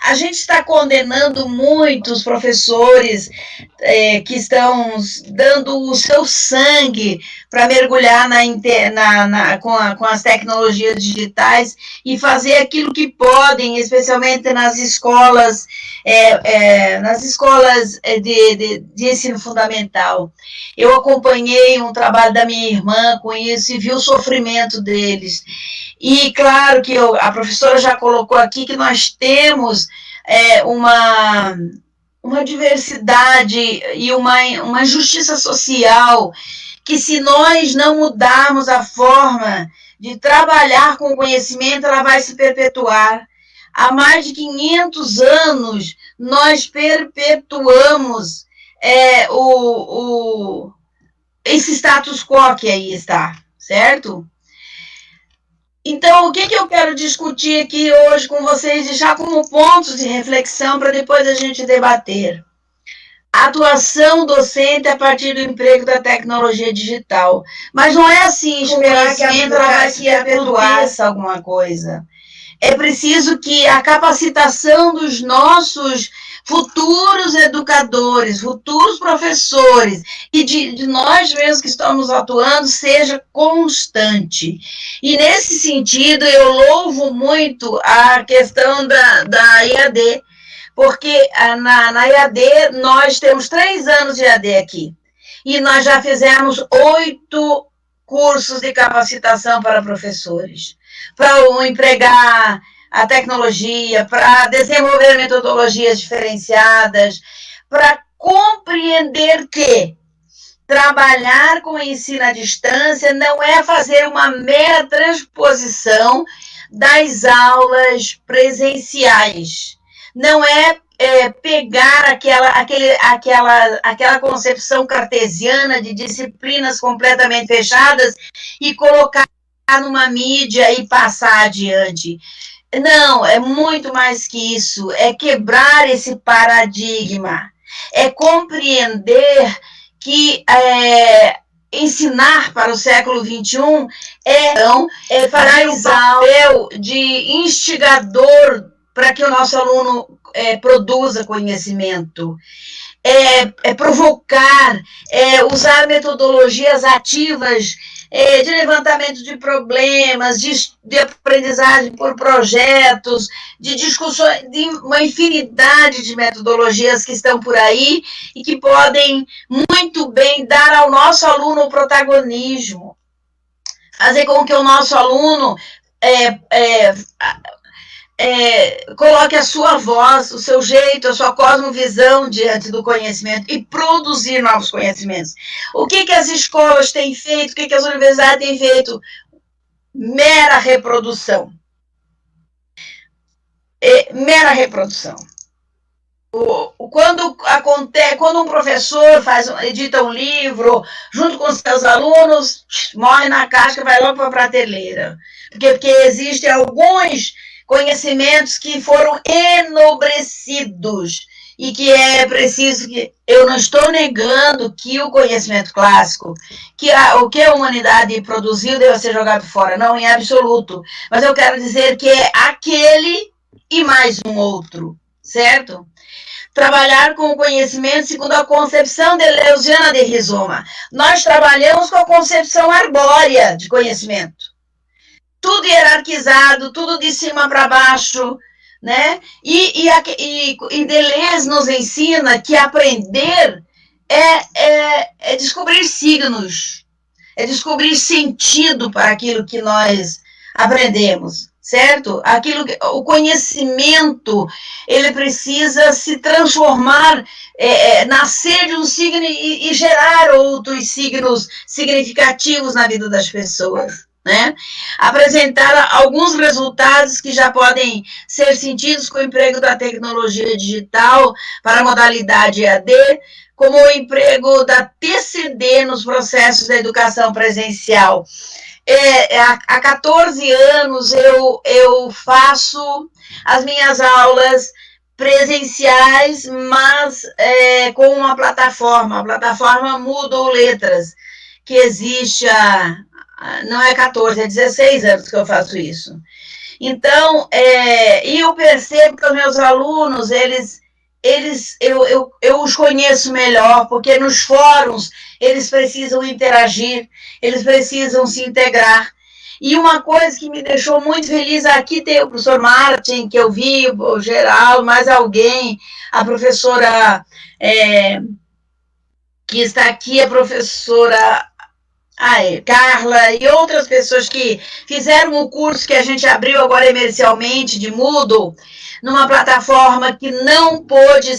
a gente está condenando muito os professores que estão dando o seu sangue para mergulhar com as tecnologias digitais e fazer aquilo que podem, especialmente nas escolas de ensino fundamental. Eu acompanhei um trabalho da minha irmã com isso e vi o sofrimento deles. E claro que a professora já colocou aqui que nós temos uma diversidade e uma injustiça social, que se nós não mudarmos a forma de trabalhar com o conhecimento, ela vai se perpetuar. Há mais de 500 anos, nós perpetuamos esse status quo que aí está, certo? Então, o que eu quero discutir aqui hoje com vocês, deixar como pontos de reflexão para depois a gente debater. A atuação docente a partir do emprego da tecnologia digital. Mas não é assim, esperar que a ela vai se perpetuar alguma coisa. É preciso que a capacitação dos nossos futuros educadores, futuros professores, e de nós mesmos que estamos atuando, seja constante. E nesse sentido, eu louvo muito a questão da IAD, porque na IAD nós temos 3 anos de IAD aqui, e nós já fizemos 8 cursos de capacitação para professores, para empregar a tecnologia, para desenvolver metodologias diferenciadas, para compreender que trabalhar com o ensino à distância não é fazer uma mera transposição das aulas presenciais, não é pegar aquela concepção cartesiana de disciplinas completamente fechadas e colocar numa mídia e passar adiante. Não, é muito mais que isso, é quebrar esse paradigma, é compreender que ensinar para o século XXI é fazer um papel de instigador para que o nosso aluno produza conhecimento, provocar, usar metodologias ativas de levantamento de problemas, de aprendizagem por projetos, de discussões, de uma infinidade de metodologias que estão por aí e que podem muito bem dar ao nosso aluno o protagonismo, fazer com que o nosso aluno coloque a sua voz, o seu jeito, a sua cosmovisão diante do conhecimento e produzir novos conhecimentos. O que as escolas têm feito, o que as universidades têm feito? mera reprodução. Mera reprodução. Quando um professor edita um livro, junto com seus alunos, morre na casca e vai logo para a prateleira. Porque existem alguns conhecimentos que foram enobrecidos e que é preciso que... Eu não estou negando que o conhecimento clássico, o que a humanidade produziu deve ser jogado fora, não em absoluto. Mas eu quero dizer que é aquele e mais um outro, certo? Trabalhar com o conhecimento segundo a concepção deleuziana de Rizoma. Nós trabalhamos com a concepção arbórea de conhecimento. Tudo hierarquizado, tudo de cima para baixo, né? E Deleuze nos ensina que aprender é descobrir signos, é descobrir sentido para aquilo que nós aprendemos, certo? O conhecimento, ele precisa se transformar, nascer de um signo e gerar outros signos significativos na vida das pessoas. Né? Apresentar alguns resultados que já podem ser sentidos com o emprego da tecnologia digital para a modalidade EAD, como o emprego da TCD nos processos da educação presencial. Há 14 anos eu faço as minhas aulas presenciais, mas com uma plataforma, a plataforma Moodle Letras, que existe não é 14, é 16 anos que eu faço isso. Então, e eu percebo que os meus alunos, eu os conheço melhor, porque nos fóruns eles precisam interagir, eles precisam se integrar. E uma coisa que me deixou muito feliz, aqui tem o professor Martin, que eu vi, o Geraldo, mais alguém, a professora que está aqui, a professora Carla e outras pessoas que fizeram o curso que a gente abriu agora emergencialmente de Moodle, numa plataforma que não pôde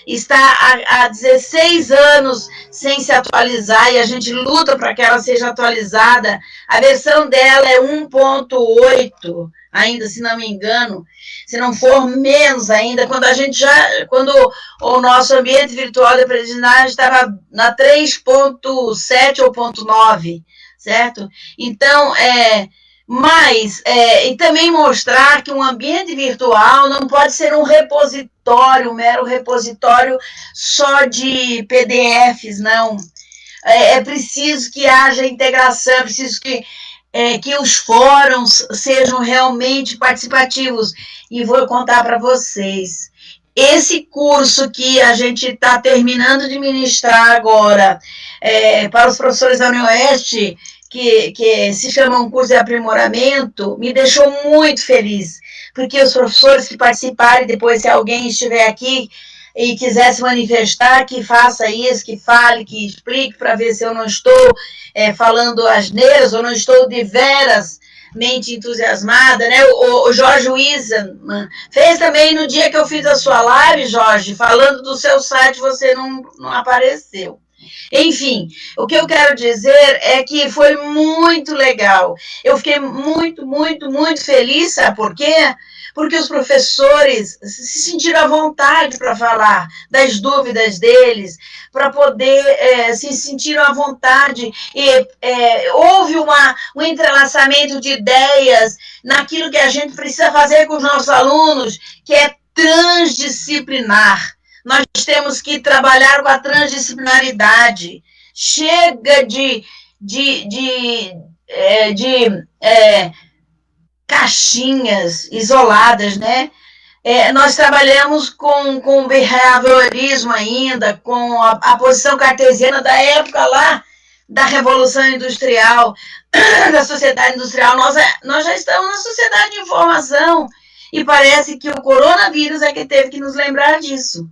está há 16 anos sem se atualizar, e a gente luta para que ela seja atualizada. A versão dela é 1.8, ainda, se não me engano, se não for menos ainda, quando o nosso ambiente virtual de aprendizagem estava na 3.7 ou 0.9, certo? Então, e também mostrar que um ambiente virtual não pode ser um repositório, um mero repositório só de PDFs, não. É preciso que haja integração, é preciso que os fóruns sejam realmente participativos. E vou contar para vocês. Esse curso que a gente está terminando de ministrar agora, para os professores da UniOeste, que se chama um curso de aprimoramento, me deixou muito feliz, porque os professores que participarem, depois se alguém estiver aqui e quiser se manifestar, que faça isso, que fale, que explique, para ver se eu não estou falando asneiras, ou não estou de veras mente entusiasmada, né? O Jorge Wiseman fez também no dia que eu fiz a sua live, Jorge, falando do seu site, você não apareceu. Enfim, o que eu quero dizer é que foi muito legal. Eu fiquei muito, muito, muito feliz, sabe por quê? Porque os professores se sentiram à vontade para falar das dúvidas deles, para poder se sentiram à vontade. Houve um entrelaçamento de ideias naquilo que a gente precisa fazer com os nossos alunos, que é transdisciplinar. Nós temos que trabalhar com a transdisciplinaridade. Chega de caixinhas isoladas, né? Nós trabalhamos com o behaviorismo ainda, com a posição cartesiana da época lá, da Revolução Industrial, da sociedade industrial. Nós já estamos na sociedade de informação, e parece que o coronavírus é que teve que nos lembrar disso.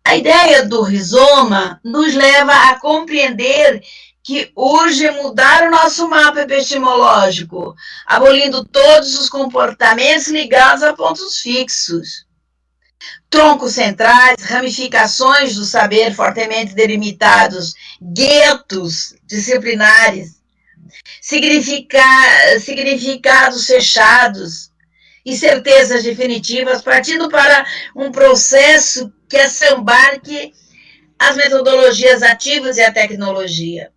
A ideia do Rizoma nos leva a compreender que urge mudar o nosso mapa epistemológico, abolindo todos os comportamentos ligados a pontos fixos. Troncos centrais, ramificações do saber fortemente delimitados, guetos disciplinares. significados fechados e certezas definitivas, partindo para um processo que assambarque as metodologias ativas e a tecnologia.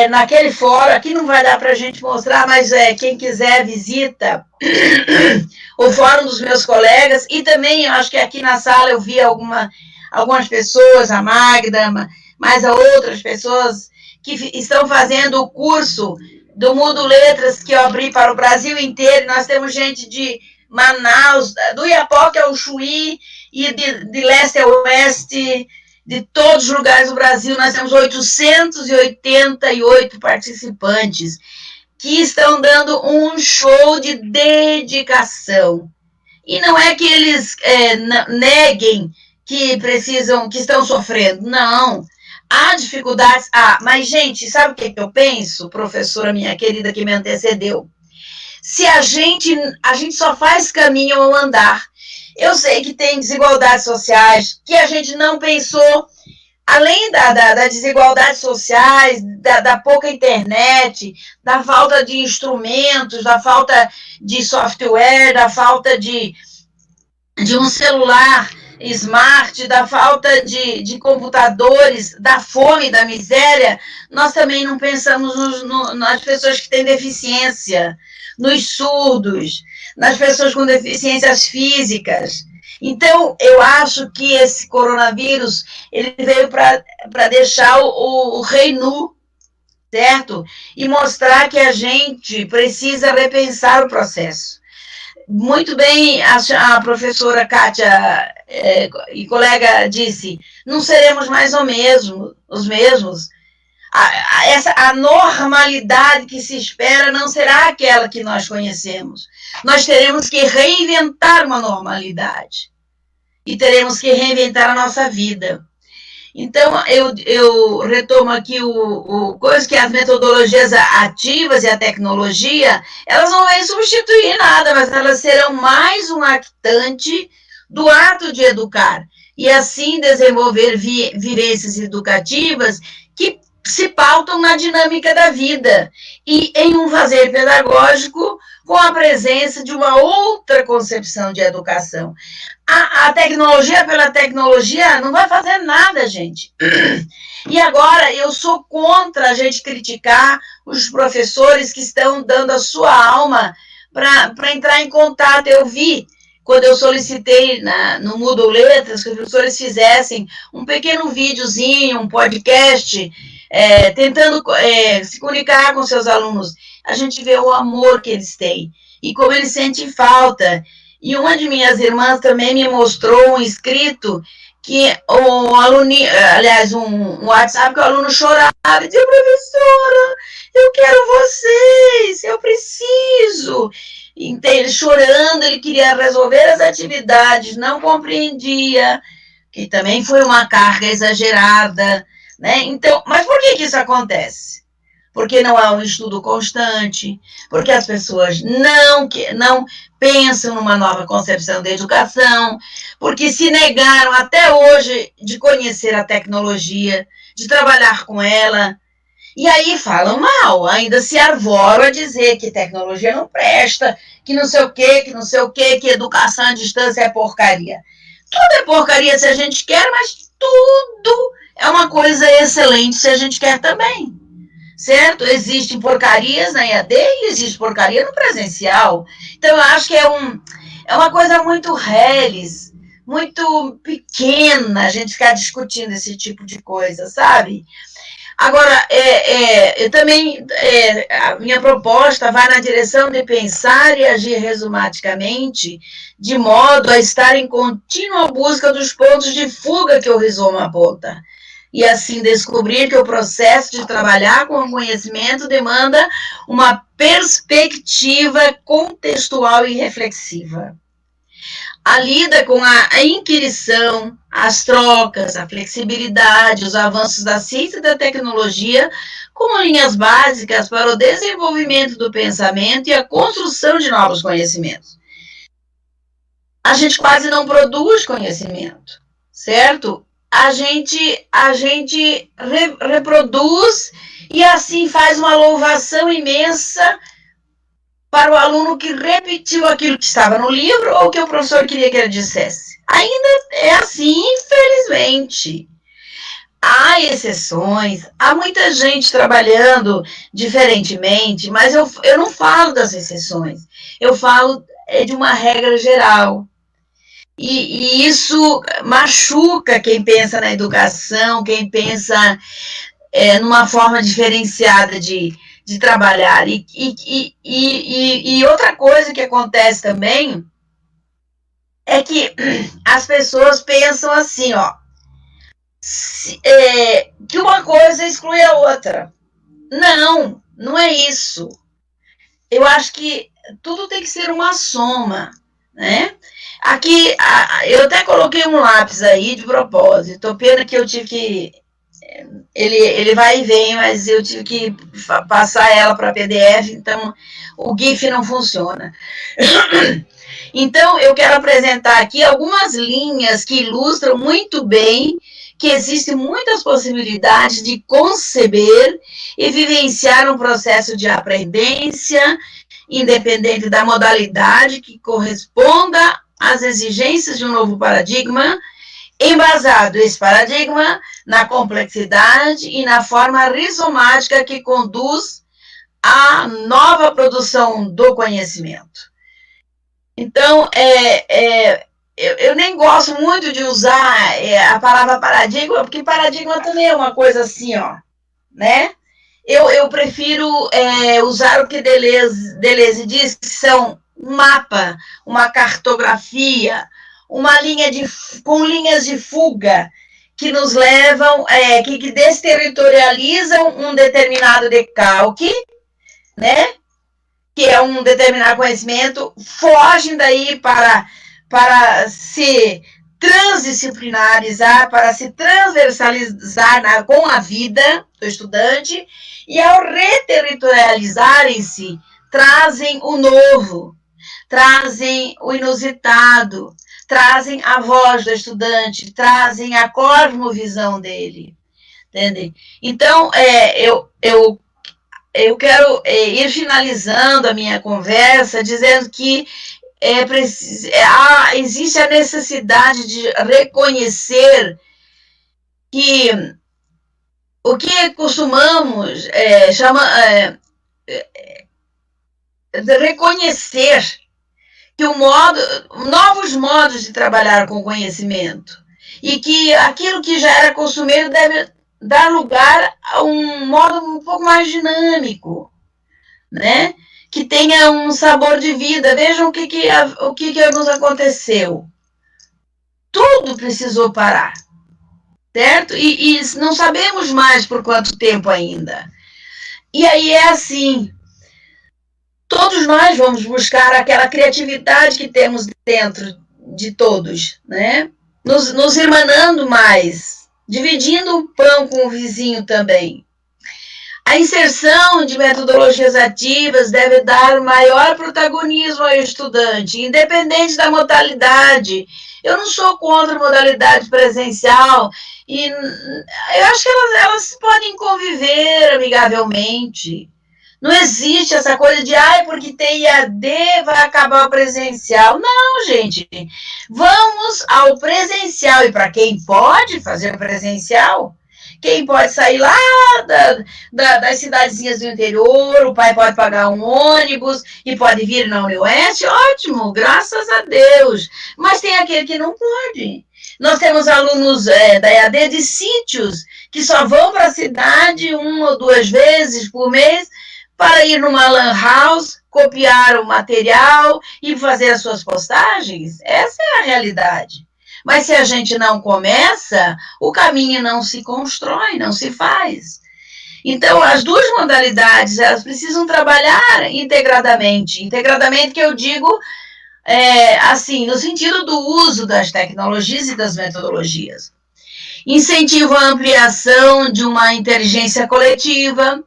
Naquele fórum, aqui não vai dar para a gente mostrar, mas quem quiser visita o fórum dos meus colegas, e também eu acho que aqui na sala eu vi algumas pessoas, a Magda, mas a outras pessoas que estão fazendo o curso do Mundo Letras que eu abri para o Brasil inteiro. Nós temos gente de Manaus, do Iapoque ao Chuí, e de leste a oeste, de todos os lugares do Brasil. Nós temos 888 participantes que estão dando um show de dedicação. E não é que eles neguem que estão sofrendo, não. Há dificuldades, mas, gente, sabe o que eu penso, professora minha querida que me antecedeu? Se a gente só faz caminho ao andar. Eu sei que tem desigualdades sociais, que a gente não pensou, além da desigualdades sociais, da pouca internet, da falta de instrumentos, da falta de software, da falta de um celular smart, da falta de computadores, da fome, da miséria. Nós também não pensamos nas pessoas que têm deficiência, nos surdos, nas pessoas com deficiências físicas. Então, eu acho que esse coronavírus, ele veio para deixar o rei nu, certo? E mostrar que a gente precisa repensar o processo. Muito bem, a professora Kátia e colega disse, não seremos mais os mesmos. A normalidade que se espera não será aquela que nós conhecemos. Nós teremos que reinventar uma normalidade. E teremos que reinventar a nossa vida. Então, eu retomo aqui coisa que as metodologias ativas e a tecnologia, elas não vão substituir nada, mas elas serão mais um actante do ato de educar. E assim desenvolver vivências educativas que se pautam na dinâmica da vida e em um fazer pedagógico com a presença de uma outra concepção de educação. A tecnologia pela tecnologia não vai fazer nada, gente. E agora eu sou contra a gente criticar os professores que estão dando a sua alma para entrar em contato. Eu vi, quando eu solicitei no Moodle Letras, que os professores fizessem um pequeno videozinho, um podcast, tentando se comunicar com seus alunos. A gente vê o amor que eles têm e como eles sentem falta. E uma de minhas irmãs também me mostrou um escrito que o aluno, aliás, um WhatsApp que o aluno chorava e dizia, professora, eu quero vocês, eu preciso. Então, ele chorando, ele queria resolver as atividades, não compreendia, que também foi uma carga exagerada, né? Então, mas por que isso acontece? Porque não há um estudo constante, porque as pessoas não pensam numa nova concepção da educação, porque se negaram até hoje de conhecer a tecnologia, de trabalhar com ela, e aí falam mal, ainda se arvoram a dizer que tecnologia não presta, que não sei o quê, que educação à distância é porcaria. Tudo é porcaria se a gente quer, mas tudo é uma coisa excelente se a gente quer também. Certo? Existem porcarias na EAD e existe porcaria no presencial. Então, eu acho que é uma coisa muito reles, muito pequena a gente ficar discutindo esse tipo de coisa, sabe? Agora, eu também, a minha proposta vai na direção de pensar e agir resumaticamente, de modo a estar em contínua busca dos pontos de fuga que o rizoma aponta. E assim descobrir que o processo de trabalhar com o conhecimento demanda uma perspectiva contextual e reflexiva. A lida com a inquirição, as trocas, a flexibilidade, os avanços da ciência e da tecnologia como linhas básicas para o desenvolvimento do pensamento e a construção de novos conhecimentos. A gente quase não produz conhecimento, certo? a gente reproduz e assim faz uma louvação imensa para o aluno que repetiu aquilo que estava no livro ou que o professor queria que ele dissesse. Ainda é assim, infelizmente. Há exceções, há muita gente trabalhando diferentemente, mas eu não falo das exceções, eu falo de uma regra geral. E isso machuca quem pensa na educação, quem pensa numa forma diferenciada de trabalhar. E outra coisa que acontece também é que as pessoas pensam assim, ó, que uma coisa exclui a outra. Não, não é isso. Eu acho que tudo tem que ser uma soma, né? Aqui, eu até coloquei um lápis aí de propósito. Pena que eu tive que... Ele vai e vem, mas eu tive que passar ela para PDF, então o GIF não funciona. Então, eu quero apresentar aqui algumas linhas que ilustram muito bem que existem muitas possibilidades de conceber e vivenciar um processo de aprendência, independente da modalidade que corresponda às exigências de um novo paradigma, embasado esse paradigma na complexidade e na forma rizomática que conduz à nova produção do conhecimento. Então, eu nem gosto muito de usar a palavra paradigma, porque paradigma também é uma coisa assim, ó, né? Eu prefiro usar o que Deleuze diz, que são um mapa, uma cartografia, uma linha com linhas de fuga que nos levam, que desterritorializam um determinado decalque, né? Que é um determinado conhecimento, fogem daí para se transdisciplinarizar, para se transversalizar com a vida do estudante, e ao reterritorializarem-se, trazem o novo, trazem o inusitado, trazem a voz do estudante, trazem a cosmovisão dele, entende? Então, eu quero ir finalizando a minha conversa dizendo que existe a necessidade de reconhecer que o que costumamos de reconhecer que novos modos de trabalhar com conhecimento e que aquilo que já era costumeiro deve dar lugar a um modo um pouco mais dinâmico, né? Que tenha um sabor de vida. Vejam o que nos aconteceu. Tudo precisou parar, certo? E não sabemos mais por quanto tempo ainda. E aí é assim, todos nós vamos buscar aquela criatividade que temos dentro de todos, né? Nos irmanando mais, dividindo o pão com o vizinho também. A inserção de metodologias ativas deve dar maior protagonismo ao estudante, independente da modalidade. Eu não sou contra a modalidade presencial, e eu acho que elas podem conviver amigavelmente. Não existe essa coisa de, porque tem IAD, vai acabar o presencial. Não, gente, vamos ao presencial, e para quem pode fazer presencial, quem pode sair lá das cidadezinhas do interior, o pai pode pagar um ônibus e pode vir na Unioeste, ótimo, graças a Deus. Mas tem aquele que não pode. Nós temos alunos da EAD de sítios que só vão para a cidade 1 ou 2 vezes por mês para ir numa lan house, copiar o material e fazer as suas postagens. Essa é a realidade. Mas se a gente não começa, o caminho não se constrói, não se faz. Então, as duas modalidades, elas precisam trabalhar integradamente. Integradamente que eu digo, assim, no sentido do uso das tecnologias e das metodologias. Incentivo a ampliação de uma inteligência coletiva.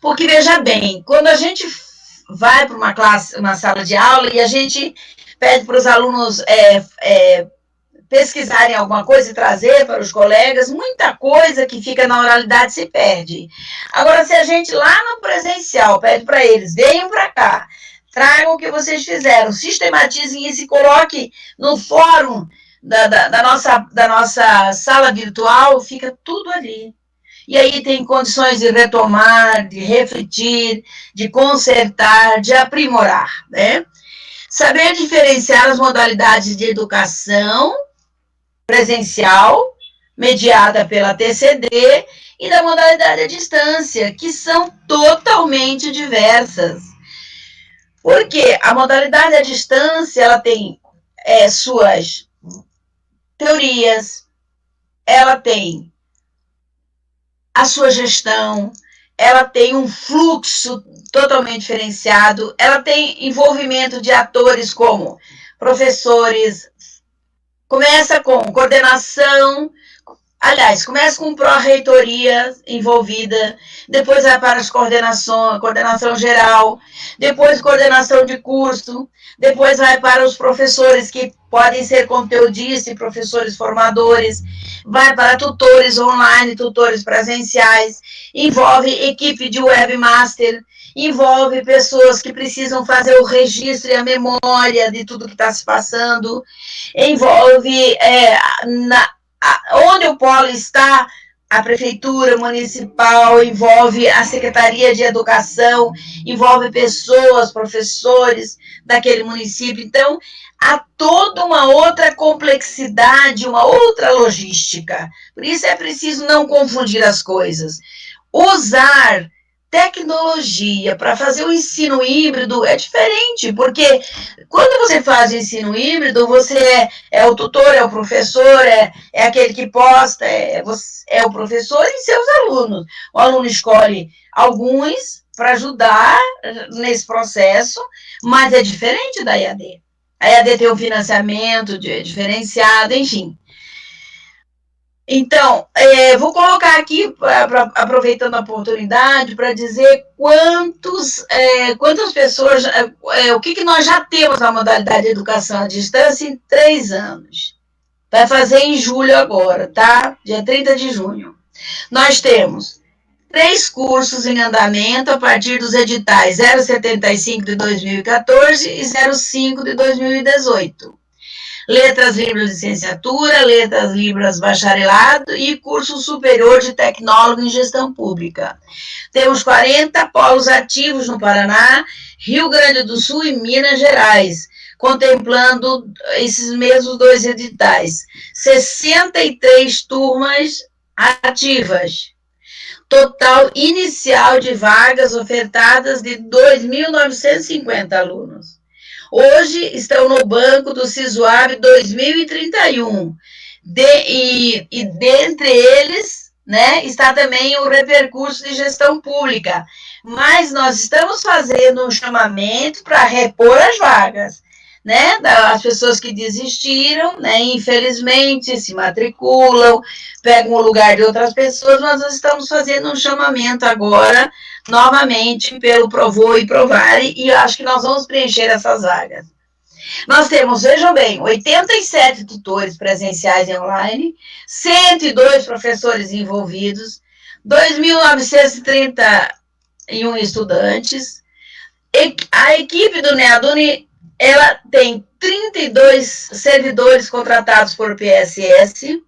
Porque, veja bem, quando a gente vai para uma sala de aula e a gente pede para os alunos pesquisarem alguma coisa e trazer para os colegas, muita coisa que fica na oralidade se perde. Agora, se a gente lá no presencial pede para eles, venham para cá, tragam o que vocês fizeram, sistematizem isso e coloquem no fórum da nossa sala virtual, fica tudo ali. E aí tem condições de retomar, de refletir, de consertar, de aprimorar, né? Saber diferenciar as modalidades de educação presencial, mediada pela TCD, e da modalidade à distância, que são totalmente diversas. Porque a modalidade à distância, ela tem suas teorias, ela tem a sua gestão, ela tem um fluxo totalmente diferenciado, ela tem envolvimento de atores como professores, começa com coordenação, aliás, começa com pró-reitoria envolvida, depois vai para as coordenação geral, depois coordenação de curso, depois vai para os professores que podem ser conteudistas e professores formadores, vai para tutores online, tutores presenciais, envolve equipe de webmaster, envolve pessoas que precisam fazer o registro e a memória de tudo que está se passando, envolve onde o polo está, a prefeitura municipal, envolve a Secretaria de Educação, envolve pessoas, professores daquele município. Então, há toda uma outra complexidade, uma outra logística. Por isso é preciso não confundir as coisas. Usar tecnologia para fazer o ensino híbrido é diferente, porque quando você faz o ensino híbrido, você é o tutor, é o professor, é aquele que posta, é o professor e seus alunos. O aluno escolhe alguns para ajudar nesse processo, mas é diferente da EAD. A EAD tem um financiamento diferenciado, enfim. Então, vou colocar aqui, aproveitando a oportunidade, para dizer quantas pessoas, o que nós já temos na modalidade de educação à distância em 3 anos. Vai fazer em julho agora, tá? Dia 30 de junho. Nós temos 3 cursos em andamento a partir dos editais 075 de 2014 e 05 de 2018. Letras Libras Licenciatura, Letras Libras Bacharelado e curso superior de tecnólogo em gestão pública. Temos 40 polos ativos no Paraná, Rio Grande do Sul e Minas Gerais, contemplando esses mesmos 2 editais. 63 turmas ativas. Total inicial de vagas ofertadas de 2.950 alunos. Hoje estão no banco do SISUAB 2031. E dentre eles, né, está também o Repercurso de Gestão Pública. Mas nós estamos fazendo um chamamento para repor as vagas, né, das pessoas que desistiram, né, infelizmente se matriculam, pegam o lugar de outras pessoas, mas nós estamos fazendo um chamamento agora, novamente, pelo Provou e Provare, e acho que nós vamos preencher essas vagas. Nós temos, vejam bem, 87 tutores presenciais e online, 102 professores envolvidos, 2.931 estudantes, a equipe do NEADUNE, ela tem 32 servidores contratados por PSS,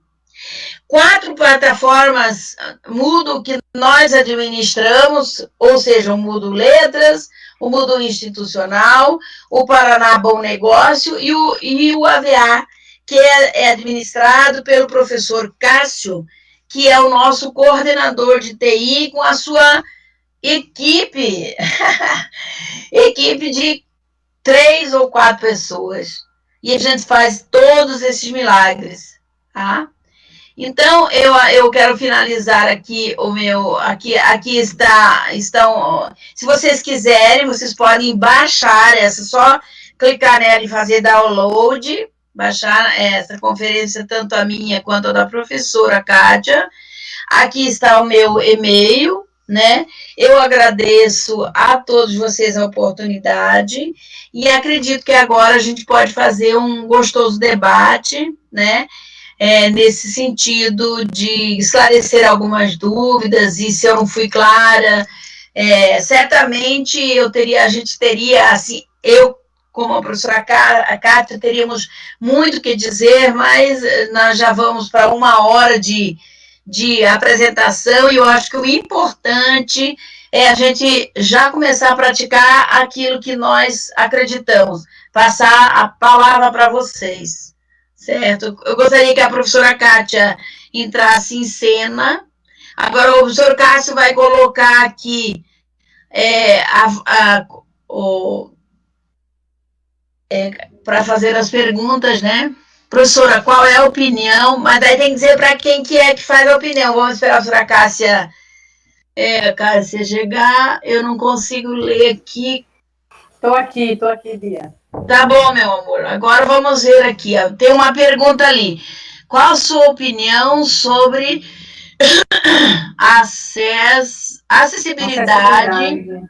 4 plataformas Moodle que nós administramos, ou seja, o Moodle Letras, o Moodle Institucional, o Paraná Bom Negócio e o AVA, que é administrado pelo professor Cássio, que é o nosso coordenador de TI, com a sua equipe, equipe de 3 ou 4 pessoas, e a gente faz todos esses milagres, tá? Então, eu quero finalizar aqui o meu, aqui estão, se vocês quiserem, vocês podem baixar essa, só clicar nela e fazer download, baixar essa conferência, tanto a minha quanto a da professora Kátia. Aqui está o meu e-mail, né? Eu agradeço a todos vocês a oportunidade e acredito que agora a gente pode fazer um gostoso debate, né? Nesse sentido de esclarecer algumas dúvidas e se eu não fui clara, certamente a gente teria, assim, eu como a professora Kátia, teríamos muito o que dizer, mas nós já vamos para 1 hora de apresentação, e eu acho que o importante é a gente já começar a praticar aquilo que nós acreditamos, passar a palavra para vocês, certo? Eu gostaria que a professora Kátia entrasse em cena. Agora o professor Cássio vai colocar aqui para fazer as perguntas, né? Professora, qual é a opinião? Mas daí tem que dizer para quem que é que faz a opinião. Vamos esperar a professora Cássia chegar. Eu não consigo ler aqui. Estou aqui, Bia. Tá bom, meu amor. Agora vamos ver aqui. Ó. Tem uma pergunta ali. Qual a sua opinião sobre acessibilidade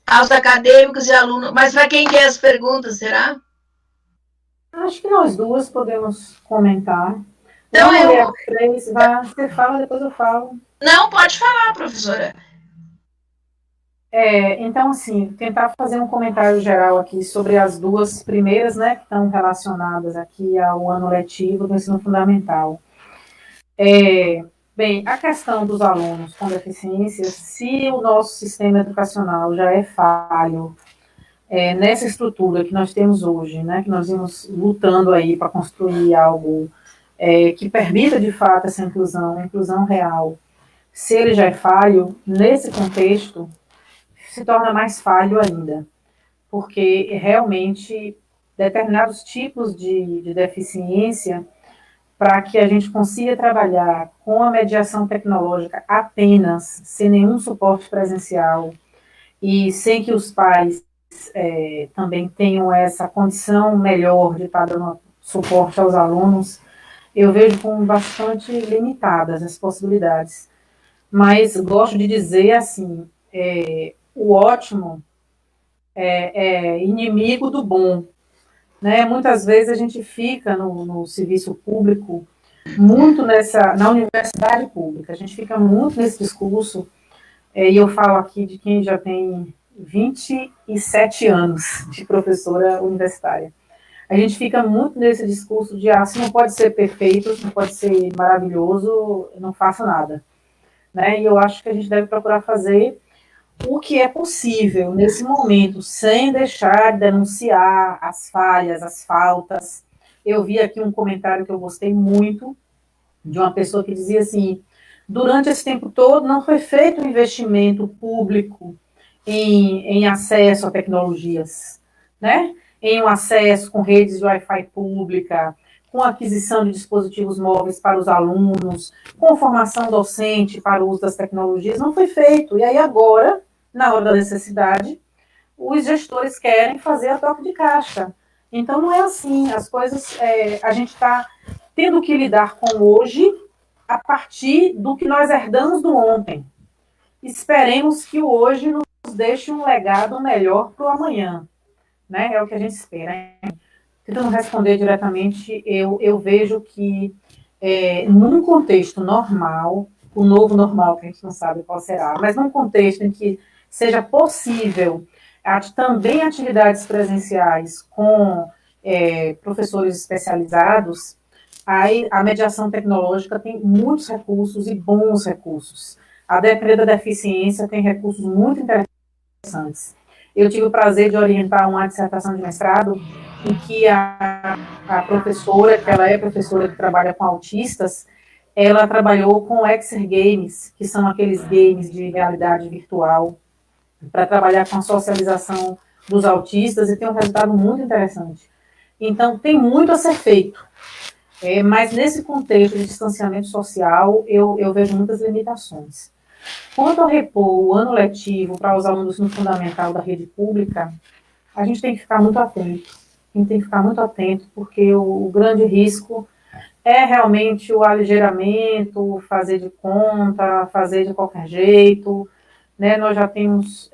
aos acadêmicos e alunos? Mas para quem quer as perguntas, será? Acho que nós duas podemos comentar. Então você fala, depois eu falo. Não, pode falar, professora. Então, assim, tentar fazer um comentário geral aqui sobre as duas primeiras, né, que estão relacionadas aqui ao ano letivo do ensino fundamental. Bem, a questão dos alunos com deficiência, se o nosso sistema educacional já é falho, nessa estrutura que nós temos hoje, né, que nós vimos lutando aí para construir algo que permita, de fato, essa inclusão real, se ele já é falho, nesse contexto, se torna mais falho ainda, porque realmente determinados tipos de deficiência, para que a gente consiga trabalhar com a mediação tecnológica apenas, sem nenhum suporte presencial, e sem que os pais também tenham essa condição melhor de estar dando suporte aos alunos, eu vejo como bastante limitadas as possibilidades. Mas gosto de dizer assim, o ótimo é inimigo do bom. Né? Muitas vezes a gente fica no serviço público, muito na universidade pública, a gente fica muito nesse discurso, e eu falo aqui de quem já tem 27 anos de professora universitária. A gente fica muito nesse discurso de, se não pode ser perfeito, não pode ser maravilhoso, não faço nada. Né? E eu acho que a gente deve procurar fazer o que é possível nesse momento, sem deixar de denunciar as falhas, as faltas. Eu vi aqui um comentário que eu gostei muito, de uma pessoa que dizia assim, durante esse tempo todo não foi feito um investimento público em acesso a tecnologias, né? Em um acesso com redes de Wi-Fi pública, com aquisição de dispositivos móveis para os alunos, com formação docente para o uso das tecnologias, não foi feito. E aí agora, na hora da necessidade, os gestores querem fazer a toque de caixa. Então não é assim, as coisas, a gente está tendo que lidar com hoje a partir do que nós herdamos do ontem. Esperemos que o hoje nos deixe um legado melhor para o amanhã. Né? É o que a gente espera. Tentando responder diretamente, eu vejo que num contexto normal, o novo normal, que a gente não sabe qual será, mas num contexto em que seja possível também atividades presenciais com professores especializados, aí a mediação tecnológica tem muitos recursos e bons recursos. A depender da deficiência tem recursos muito interessantes. Eu tive o prazer de orientar uma dissertação de mestrado em que a professora, que ela é professora que trabalha com autistas, ela trabalhou com Exergames, que são aqueles games de realidade virtual, para trabalhar com a socialização dos autistas, e tem um resultado muito interessante. Então, tem muito a ser feito, mas nesse contexto de distanciamento social, eu vejo muitas limitações. Quanto ao repor o ano letivo para os alunos no fundamental da rede pública, a gente tem que ficar muito atento. A gente tem que ficar muito atento, porque o grande risco é realmente o aligeiramento, fazer de conta, fazer de qualquer jeito, né? Nós já temos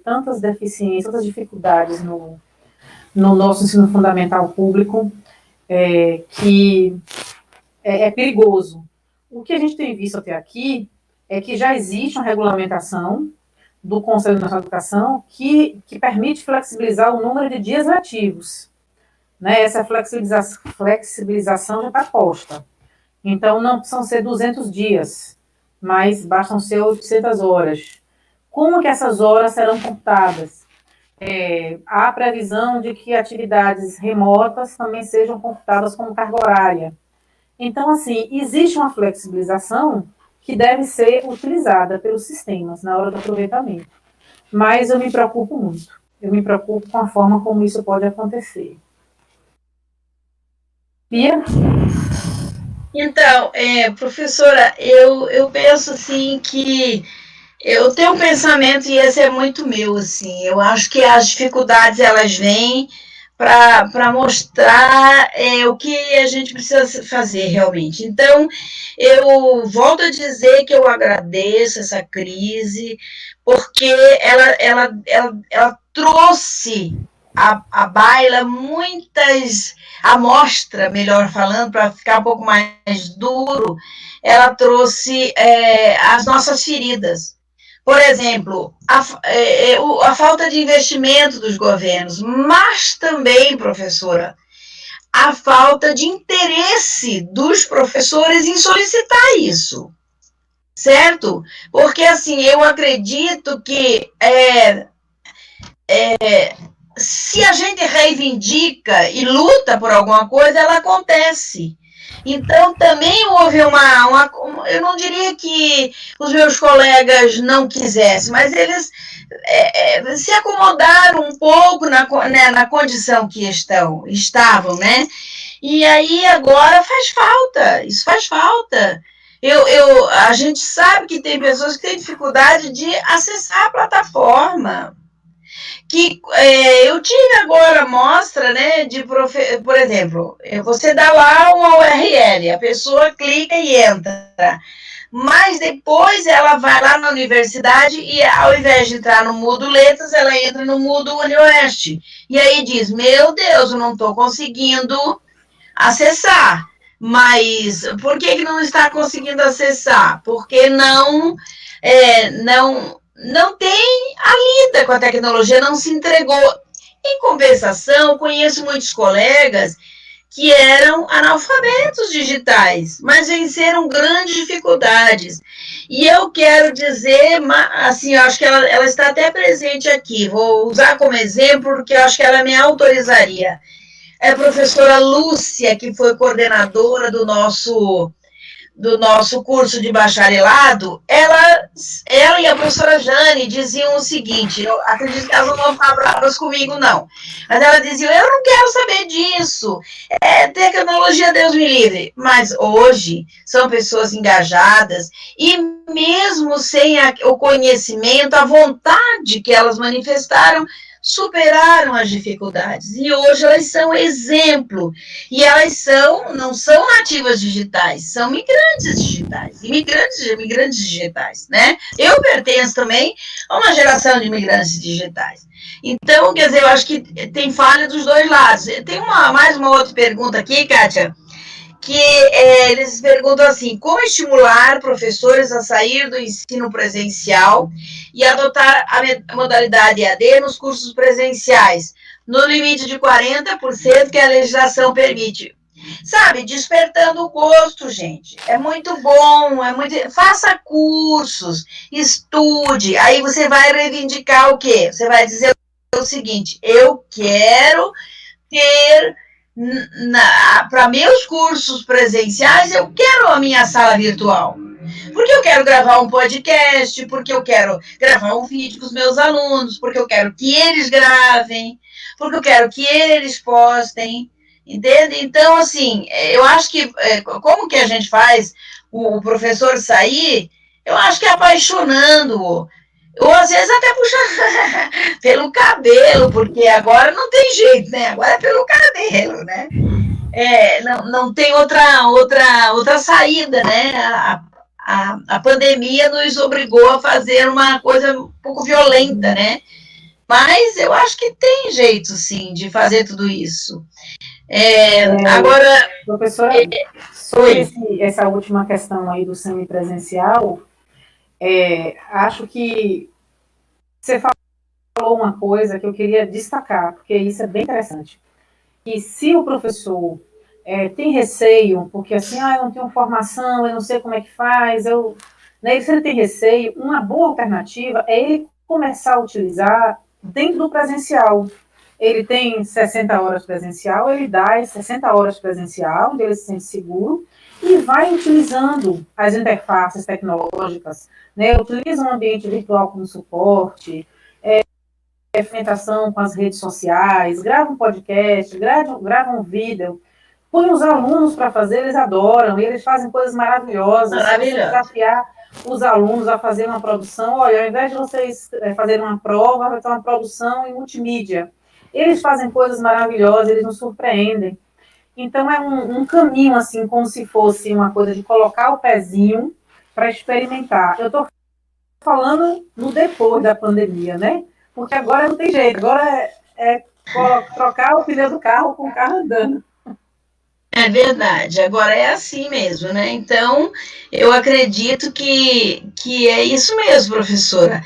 tantas deficiências, tantas dificuldades no nosso ensino fundamental público, que é perigoso. O que a gente tem visto até aqui é que já existe uma regulamentação do Conselho Nacional de Educação que permite flexibilizar o número de dias letivos. Né? Essa flexibilização já está posta. Então, não precisam ser 200 dias, mas bastam ser 800 horas. Como que essas horas serão computadas? Há previsão de que atividades remotas também sejam computadas como carga horária. Então, assim, existe uma flexibilização que deve ser utilizada pelos sistemas na hora do aproveitamento. Mas eu me preocupo muito. Eu me preocupo com a forma como isso pode acontecer. Pia? Então, professora, eu penso assim que eu tenho um pensamento, e esse é muito meu, assim, eu acho que as dificuldades, elas vêm para mostrar o que a gente precisa fazer realmente. Então, eu volto a dizer que eu agradeço essa crise, porque ela trouxe à baila muitas, a mostra, melhor falando, para ficar um pouco mais duro, ela trouxe as nossas feridas. Por exemplo, a falta de investimento dos governos, mas também, professora, a falta de interesse dos professores em solicitar isso, certo? Porque, assim, eu acredito que se a gente reivindica e luta por alguma coisa, ela acontece. Então, também houve eu não diria que os meus colegas não quisessem, mas eles se acomodaram um pouco na condição que estavam, né? E aí agora faz falta, isso faz falta. A gente sabe que tem pessoas que têm dificuldade de acessar a plataforma. Que eu tive agora mostra, né, por exemplo, você dá lá uma URL, a pessoa clica e entra, mas depois ela vai lá na universidade e ao invés de entrar no Moodle Letras, ela entra no Moodle UniOeste, e aí diz, meu Deus, eu não estou conseguindo acessar, mas por que não está conseguindo acessar? Porque não tem a lida com a tecnologia, não se entregou. Em compensação, conheço muitos colegas que eram analfabetos digitais, mas venceram grandes dificuldades. E eu quero dizer, assim, eu acho que ela está até presente aqui, vou usar como exemplo, porque eu acho que ela me autorizaria. É a professora Lúcia, que foi coordenadora do nosso curso de bacharelado, ela e a professora Jane diziam o seguinte, eu acredito que elas não vão ficar bravas comigo, não, mas ela dizia, eu não quero saber disso, tecnologia, Deus me livre, mas hoje são pessoas engajadas, e mesmo sem o conhecimento, a vontade que elas manifestaram, superaram as dificuldades, e hoje elas são exemplo, e elas não são nativas digitais, são migrantes digitais, imigrantes digitais, né? Eu pertenço também a uma geração de imigrantes digitais. Então, quer dizer, eu acho que tem falha dos dois lados. Tem mais uma outra pergunta aqui, Kátia, que eles perguntam assim, como estimular professores a sair do ensino presencial e adotar a modalidade EAD nos cursos presenciais, no limite de 40% que a legislação permite. Sabe, despertando o gosto, gente. É muito bom, faça cursos, estude, aí você vai reivindicar o quê? Você vai dizer o seguinte, eu quero ter... para meus cursos presenciais, eu quero a minha sala virtual. Porque eu quero gravar um podcast, porque eu quero gravar um vídeo com os meus alunos, porque eu quero que eles gravem, porque eu quero que eles postem, entende? Então, assim, eu acho que, como que a gente faz o professor sair? Eu acho que é apaixonando-o. ou às vezes até puxa pelo cabelo, porque agora não tem jeito, né? Agora é pelo cabelo, né? Não tem outra saída, né? A pandemia nos obrigou a fazer uma coisa um pouco violenta, né? Mas eu acho que tem jeito, sim, de fazer tudo isso. Agora... Professora, sobre essa última questão aí do semipresencial, acho que você falou uma coisa que eu queria destacar, porque isso é bem interessante. Que se o professor tem receio, porque assim, eu não tenho formação, eu não sei como é que faz, se ele tem receio, uma boa alternativa é ele começar a utilizar dentro do presencial. Ele tem 60 horas presencial, ele dá as 60 horas presencial, onde ele se sente seguro, e vai utilizando as interfaces tecnológicas, né? Utiliza um ambiente virtual como suporte, fermentação com as redes sociais, grava um podcast, grava um vídeo, põe os alunos para fazer, eles adoram, e eles fazem coisas maravilhosas. Se você desafiar os alunos a fazer uma produção, olha, ao invés de vocês fazerem uma prova, vai ter uma produção em multimídia. Eles fazem coisas maravilhosas, eles nos surpreendem. Então, é um caminho, assim, como se fosse uma coisa de colocar o pezinho para experimentar. Eu estou falando no depois da pandemia, né? Porque agora não tem jeito, agora é trocar o pneu do carro com o carro andando. É verdade, agora é assim mesmo, né? Então, eu acredito que é isso mesmo, professora.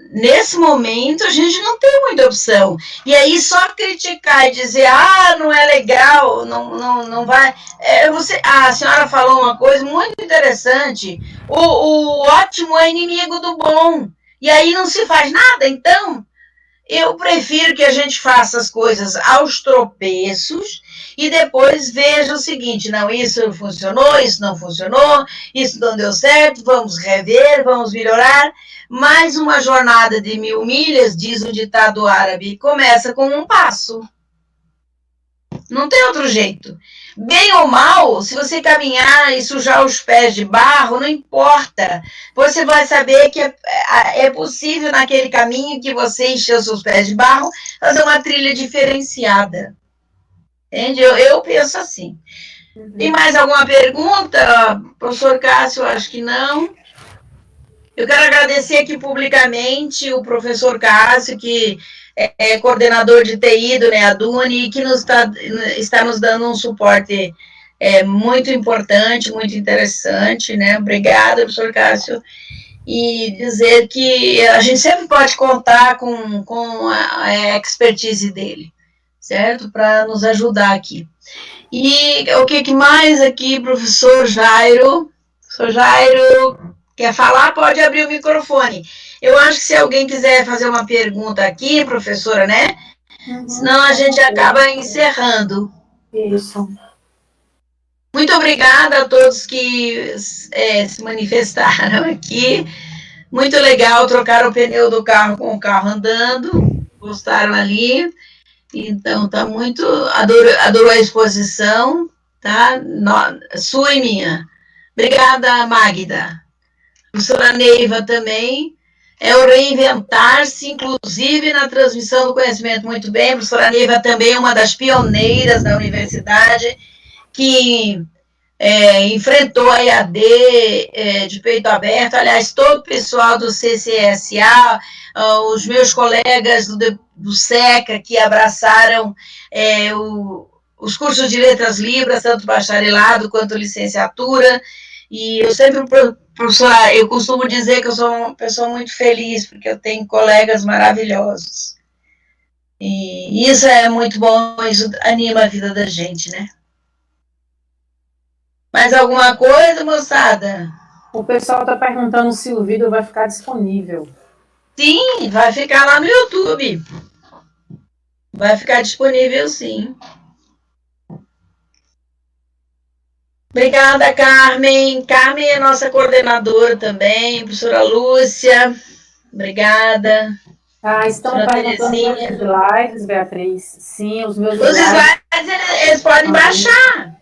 Nesse momento, a gente não tem muita opção. E aí, só criticar e dizer, não é legal, não vai... a senhora falou uma coisa muito interessante, o ótimo é inimigo do bom. E aí não se faz nada, então... Eu prefiro que a gente faça as coisas aos tropeços e depois veja o seguinte, não, isso funcionou, isso não funcionou, isso não deu certo, vamos rever, vamos melhorar. Mais uma jornada de 1000 milhas, diz o ditado árabe, começa com um passo. Não tem outro jeito. Bem ou mal, se você caminhar e sujar os pés de barro, não importa. Você vai saber que é possível naquele caminho que você encheu seus pés de barro, fazer uma trilha diferenciada. Entende? Eu penso assim. Tem mais alguma pergunta? Professor Cássio, acho que não. Eu quero agradecer aqui publicamente o professor Cássio, que é coordenador de TI do NEADUNE, que está nos dando um suporte muito importante, muito interessante, né? Obrigada, professor Cássio. E dizer que a gente sempre pode contar com a expertise dele, certo? Para nos ajudar aqui. E o que mais aqui, professor Jairo? Professor Jairo... Quer falar? Pode abrir o microfone. Eu acho que se alguém quiser fazer uma pergunta aqui, professora, né? Senão a gente acaba encerrando. Isso. Muito obrigada a todos que se manifestaram aqui. Muito legal trocar o pneu do carro com o carro andando. Gostaram ali. Então, tá muito... Adorou a exposição, tá? Sua e minha. Obrigada, Magda. Professora Neiva também, o reinventar-se, inclusive na transmissão do conhecimento, muito bem. A professora Neiva também é uma das pioneiras da universidade, que enfrentou a EAD de peito aberto. Aliás, todo o pessoal do CCSA, os meus colegas do SECA, que abraçaram os cursos de letras libras, tanto bacharelado quanto licenciatura. E eu sempre... Professora, eu costumo dizer que eu sou uma pessoa muito feliz, porque eu tenho colegas maravilhosos. E isso é muito bom, isso anima a vida da gente, né? Mais alguma coisa, moçada? O pessoal está perguntando se o vídeo vai ficar disponível. Sim, vai ficar lá no YouTube. Vai ficar disponível, sim. Obrigada, Carmen. Carmen é nossa coordenadora também, professora Lúcia. Obrigada. Estão perguntando os slides, Beatriz. Sim, os meus slides. Os slides, eles podem baixar.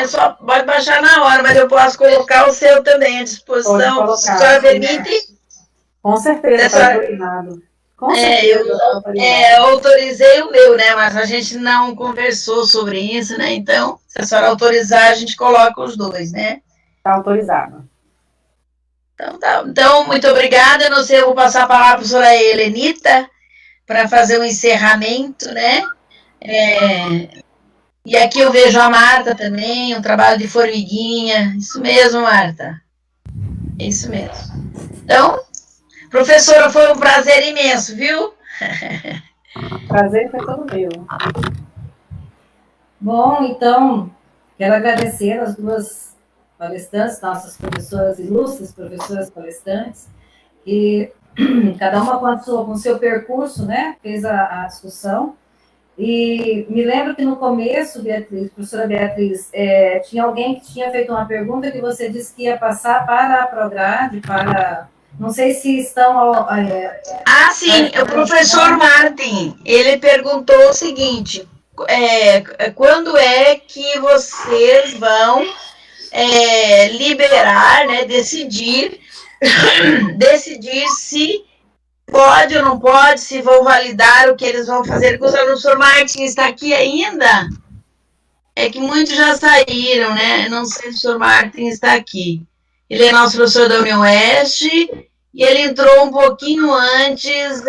Só pode baixar na hora, mas eu posso colocar o seu também à disposição. Se a senhora permite? Com certeza, está autorizado. Com certeza, eu autorizei o meu, né? Mas a gente não conversou sobre isso, né? Então, se a senhora autorizar, a gente coloca os dois, né? Está autorizado. Então, tá. Então, muito obrigada. Não sei, eu vou passar a palavra para a professora Helenita para fazer um encerramento, né? E aqui eu vejo a Marta também, um trabalho de formiguinha. Isso mesmo, Marta. É isso mesmo. Então, professora, foi um prazer imenso, viu? Prazer foi todo meu. Bom, então, quero agradecer as duas palestrantes, nossas professoras ilustres, professoras palestrantes, que cada uma com o seu percurso, né, fez a discussão. E me lembro que no começo, Beatriz, professora Beatriz, tinha alguém que tinha feito uma pergunta que você disse que ia passar para a Prograde, para... Não sei se estão... sim, o professor Martin, ele perguntou o seguinte, quando é que vocês vão liberar, né, decidir se pode ou não pode, se vão validar o que eles vão fazer com os alunos. O professor Martin está aqui ainda? É que muitos já saíram, né? Não sei se o professor Martin está aqui. Ele é nosso professor da UniOeste e ele entrou um pouquinho antes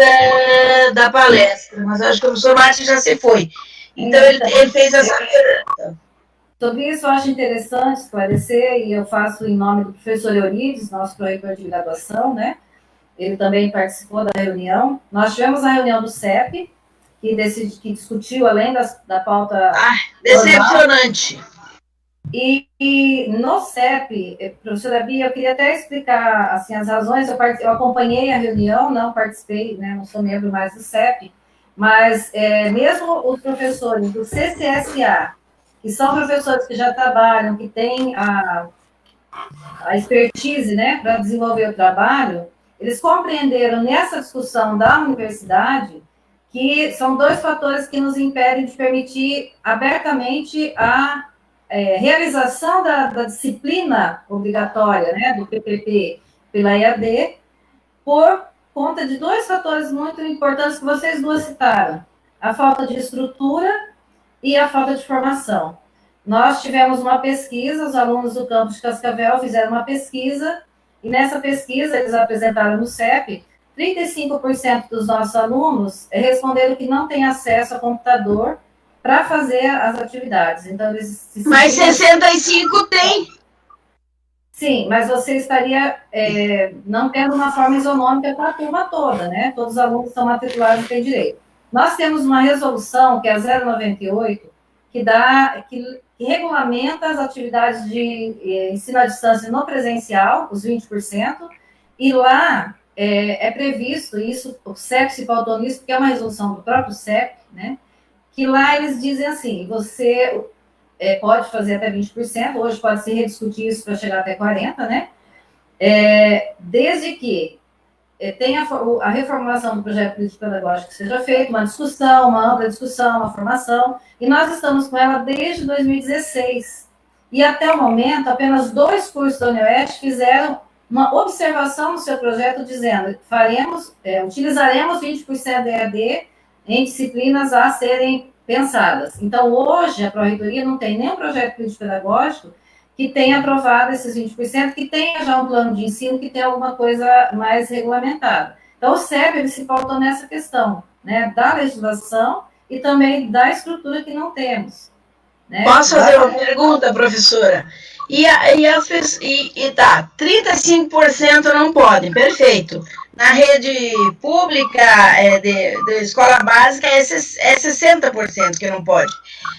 da palestra, mas acho que o professor Martin já se foi. Então, ele fez essa pergunta. Sobre isso, eu acho interessante esclarecer, e eu faço em nome do professor Eurides, nosso proreitor de graduação, né? Ele também participou da reunião. Nós tivemos a reunião do CEP, que discutiu, além da pauta... decepcionante. E no CEP, professora Bia, eu queria até explicar assim, as razões. Eu acompanhei a reunião, não participei, né, não sou membro mais do CEP, mas mesmo os professores do CCSA, que são professores que já trabalham, que têm a expertise, né, para desenvolver o trabalho, eles compreenderam nessa discussão da universidade que são dois fatores que nos impedem de permitir abertamente a realização da disciplina obrigatória, né, do PPP pela EAD, por conta de dois fatores muito importantes que vocês duas citaram: a falta de estrutura e a falta de formação. Nós tivemos uma pesquisa, os alunos do campus de Cascavel fizeram uma pesquisa, e nessa pesquisa eles apresentaram no CEP, 35% dos nossos alunos responderam que não têm acesso a computador para fazer as atividades. Então, eles mas 65 tem. Sim, mas você estaria não tendo uma forma isonômica para a turma toda, né? Todos os alunos são matriculados e têm direito. Nós temos uma resolução, que é a 098, que regulamenta as atividades de ensino à distância no presencial, os 20%, e lá é previsto isso, o CEP se pautou nisso, porque é uma resolução do próprio CEP, né? Que lá eles dizem assim, você pode fazer até 20%, hoje pode se rediscutir isso para chegar até 40%, né? Desde que tenha a reformulação do projeto político pedagógico seja feita, uma discussão, uma ampla discussão, uma formação, e nós estamos com ela desde 2016. E até o momento, apenas 2 cursos da UniOeste fizeram uma observação no seu projeto dizendo que utilizaremos 20% da EAD em disciplinas a serem pensadas. Então, hoje, a Pró-Reitoria não tem nenhum projeto político-pedagógico que tenha aprovado esses 20%, que tenha já um plano de ensino, que tenha alguma coisa mais regulamentada. Então, o CEP se pautou nessa questão, né, da legislação e também da estrutura que não temos. Né? Posso fazer uma pergunta, professora? Tá, 35% não podem, perfeito. Na rede pública de escola básica é 60% que não pode.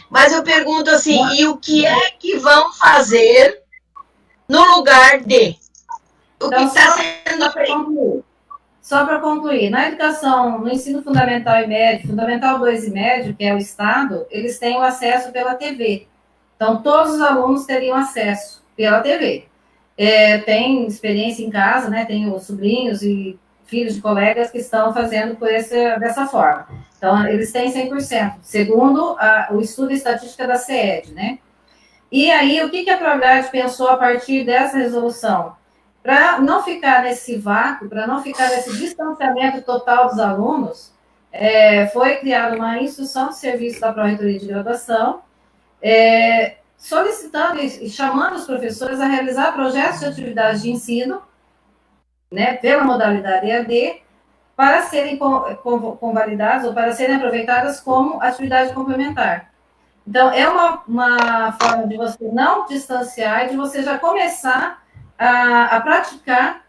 Mas eu pergunto assim, e o que é que vão fazer no lugar de? O que está sendo feito? Só para concluir, na educação, no ensino fundamental e médio, fundamental 2 e médio, que é o Estado, eles têm o acesso pela TV. Então, todos os alunos teriam acesso pela TV. Tem experiência em casa, né? Tem os sobrinhos e filhos de colegas que estão fazendo dessa forma. Então, eles têm 100%, segundo o estudo estatística da CED, né? E aí, o que a Prograde pensou a partir dessa resolução? Para não ficar nesse vácuo, para não ficar nesse distanciamento total dos alunos, foi criada uma instrução de serviço da Pró-Reitoria de Graduação, solicitando e chamando os professores a realizar projetos de atividades de ensino, né, pela modalidade EAD, para serem convalidadas ou para serem aproveitadas como atividade complementar. Então, é uma forma de você não distanciar e de você já começar a praticar,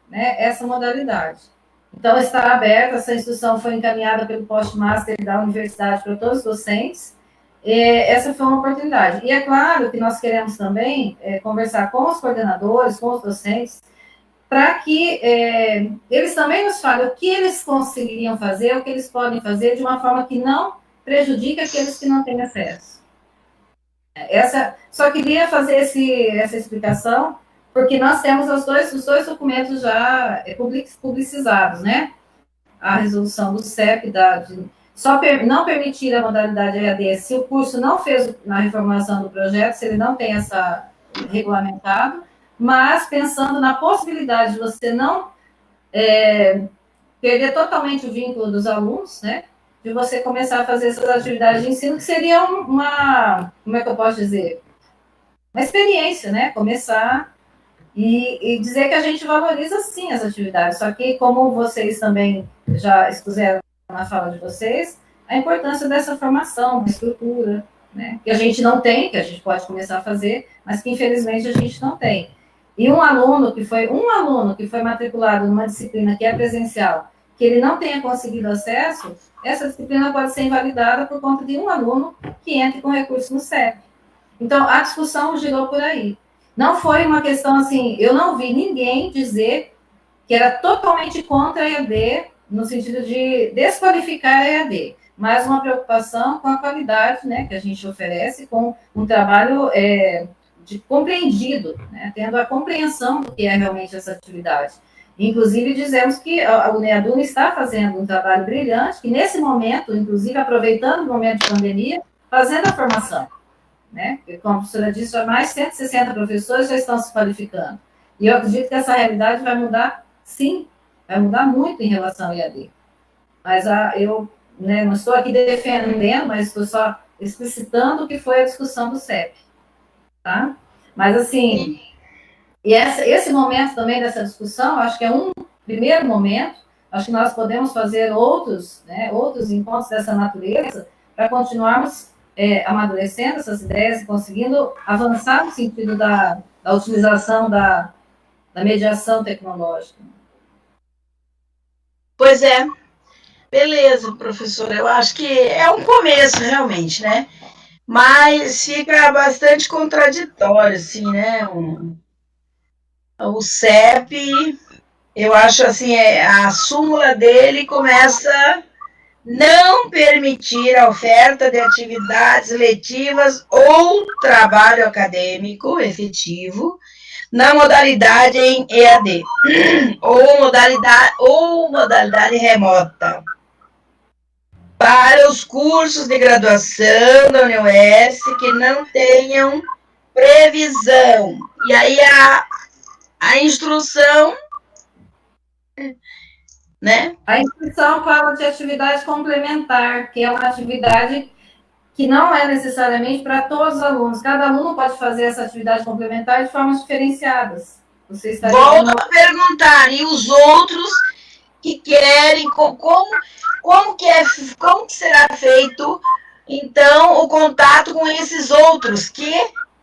né, essa modalidade. Então, está aberta, essa instrução foi encaminhada pelo Postmaster da Universidade para todos os docentes. Essa foi uma oportunidade. E é claro que nós queremos também conversar com os coordenadores, com os docentes, para que eles também nos falem o que eles conseguiriam fazer, o que eles podem fazer de uma forma que não prejudique aqueles que não têm acesso. Só queria fazer essa explicação, porque nós temos os dois documentos já publicizados, né? A resolução do CEP, não permitir a modalidade EAD se o curso não fez na reformulação do projeto, se ele não tem essa regulamentado, mas pensando na possibilidade de você não perder totalmente o vínculo dos alunos, né? De você começar a fazer essas atividades de ensino, que seria como é que eu posso dizer? Uma experiência, né? Começar e dizer que a gente valoriza, sim, as atividades. Só que, como vocês também já expuseram na fala de vocês, a importância dessa formação, da estrutura, né? Que a gente não tem, que a gente pode começar a fazer, mas que, infelizmente, a gente não tem. E um aluno que foi matriculado numa disciplina que é presencial, que ele não tenha conseguido acesso, essa disciplina pode ser invalidada por conta de um aluno que entre com recurso no CEP. Então, a discussão girou por aí. Não foi uma questão assim, eu não vi ninguém dizer que era totalmente contra a EAD, no sentido de desqualificar a EAD, mas uma preocupação com a qualidade, né, que a gente oferece, com um trabalho compreendido, né, tendo a compreensão do que é realmente essa atividade. Inclusive, dizemos que a UNEADUNE está fazendo um trabalho brilhante, que nesse momento, inclusive, aproveitando o momento de pandemia, fazendo a formação, né? Como a professora disse, já mais de 160 professores já estão se qualificando. E eu acredito que essa realidade vai mudar, sim, vai mudar muito em relação ao EAD. Mas eu, né, não estou aqui defendendo, mas estou só explicitando o que foi a discussão do CEP. Tá? Mas, assim, e esse momento também dessa discussão, acho que é um primeiro momento, acho que nós podemos fazer outros encontros dessa natureza para continuarmos amadurecendo essas ideias e conseguindo avançar no sentido da utilização da mediação tecnológica. Pois é. Beleza, professora. Eu acho que é um começo, realmente, né? Mas fica bastante contraditório, assim, né? O CEP, eu acho assim, a súmula dele começa não permitir a oferta de atividades letivas ou trabalho acadêmico efetivo na modalidade em EAD ou modalidade remota para os cursos de graduação da UniOS que não tenham previsão. E aí a instrução, né? A instrução fala de atividade complementar, que é uma atividade que não é necessariamente para todos os alunos. Cada aluno pode fazer essa atividade complementar de formas diferenciadas. Volto a perguntar, e os outros que querem, como que será feito, então, o contato com esses outros que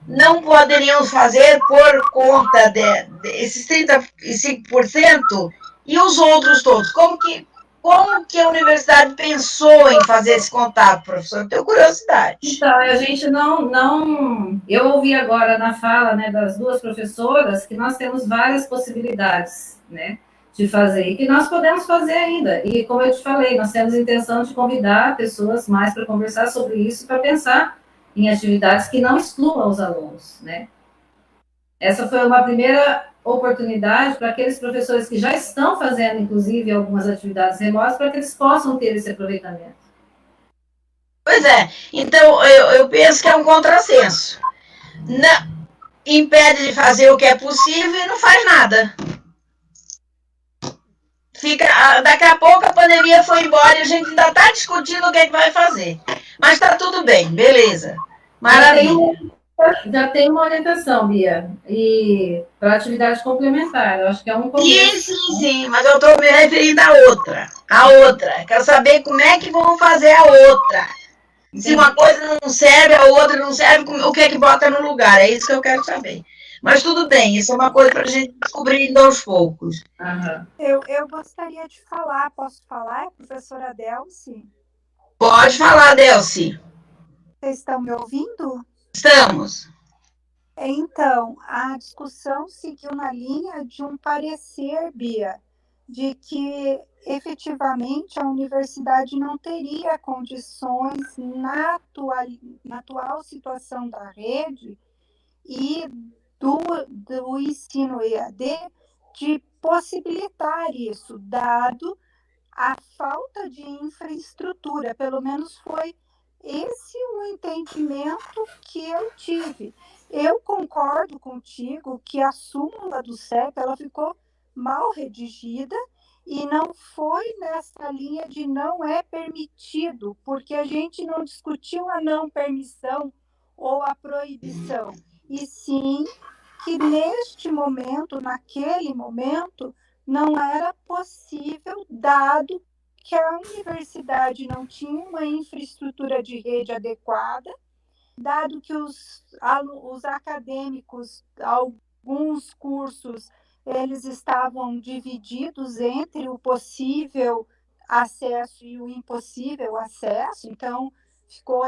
não poderiam fazer por conta desses 35%, e os outros todos? Como que a universidade pensou em fazer esse contato, professor? Eu tenho curiosidade. Então, a gente não... Eu ouvi agora na fala, né, das duas professoras que nós temos várias possibilidades, né, de fazer, e que nós podemos fazer ainda. E, como eu te falei, nós temos a intenção de convidar pessoas mais para conversar sobre isso, para pensar em atividades que não excluam os alunos, né. Essa foi uma primeira oportunidade para aqueles professores que já estão fazendo, inclusive, algumas atividades remotas, para que eles possam ter esse aproveitamento. Pois é. Então, eu penso que é um contrassenso. impede de fazer o que é possível e não faz nada. Daqui a pouco a pandemia foi embora e a gente ainda está discutindo o que é que vai fazer. Mas está tudo bem, beleza. Maravilha. Já tem uma orientação, Bia, e para atividade complementar, eu acho que é um começo. Sim, mas eu estou me referindo à outra. A outra. Quero saber como é que vão fazer a outra. Se uma coisa não serve, a outra não serve, o que é que bota no lugar? É isso que eu quero saber. Mas tudo bem, isso é uma coisa para a gente descobrir aos poucos. Uhum. Eu gostaria de falar, posso falar, professora Delcy? Pode falar, Delcy. Vocês estão me ouvindo? Estamos. Então, a discussão seguiu na linha de um parecer, Bia, de que efetivamente a universidade não teria condições na atual situação da rede e do ensino EAD de possibilitar isso, dado a falta de infraestrutura. Pelo menos foi esse o entendimento que eu tive. Eu concordo contigo que a súmula do CEP ela ficou mal redigida e não foi nessa linha de não é permitido, porque a gente não discutiu a não permissão ou a proibição, e sim que neste momento, naquele momento, não era possível, dado que a universidade não tinha uma infraestrutura de rede adequada, dado que os acadêmicos, alguns cursos, eles estavam divididos entre o possível acesso e o impossível acesso, então ficou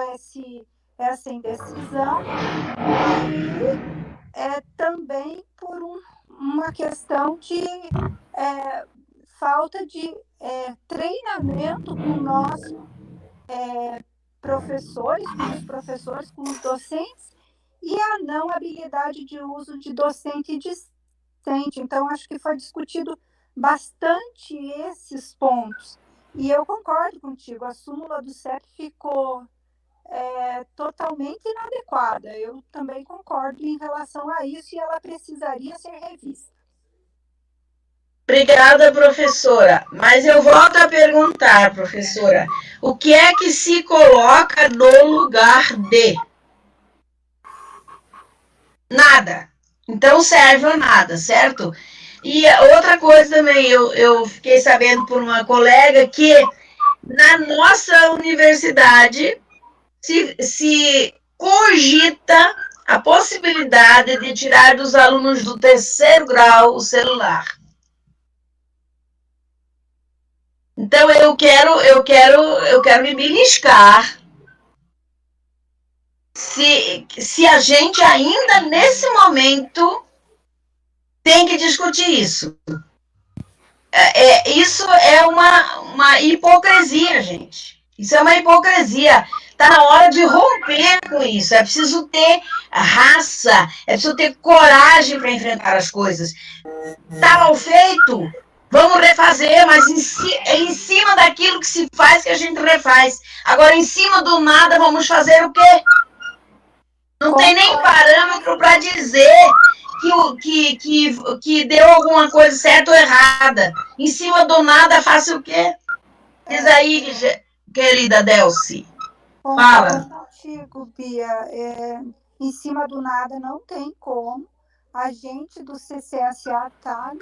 essa indecisão, e também por uma questão de falta de treinamento com nós, professores, com os docentes, e a não habilidade de uso de docente e discente. Então, acho que foi discutido bastante esses pontos. E eu concordo contigo, a súmula do CEP ficou totalmente inadequada. Eu também concordo em relação a isso e ela precisaria ser revista. Obrigada, professora. Mas eu volto a perguntar, professora, o que é que se coloca no lugar de? Nada. Então serve a nada, certo? E outra coisa também, eu fiquei sabendo por uma colega que na nossa universidade se cogita a possibilidade de tirar dos alunos do terceiro grau o celular. Então eu quero me beliscar se a gente ainda nesse momento tem que discutir isso. Isso é uma hipocrisia, gente. Isso é uma hipocrisia. Está na hora de romper com isso. É preciso ter raça, é preciso ter coragem para enfrentar as coisas. Está mal feito? Vamos refazer, mas em cima daquilo que se faz que a gente refaz. Agora, em cima do nada, vamos fazer o quê? Não tem nem parâmetro para dizer que deu alguma coisa certa ou errada. Em cima do nada, faça o quê? Diz aí, querida Delcy. Fala. Contigo, Bia. Em cima do nada não tem como. A gente do CCSA está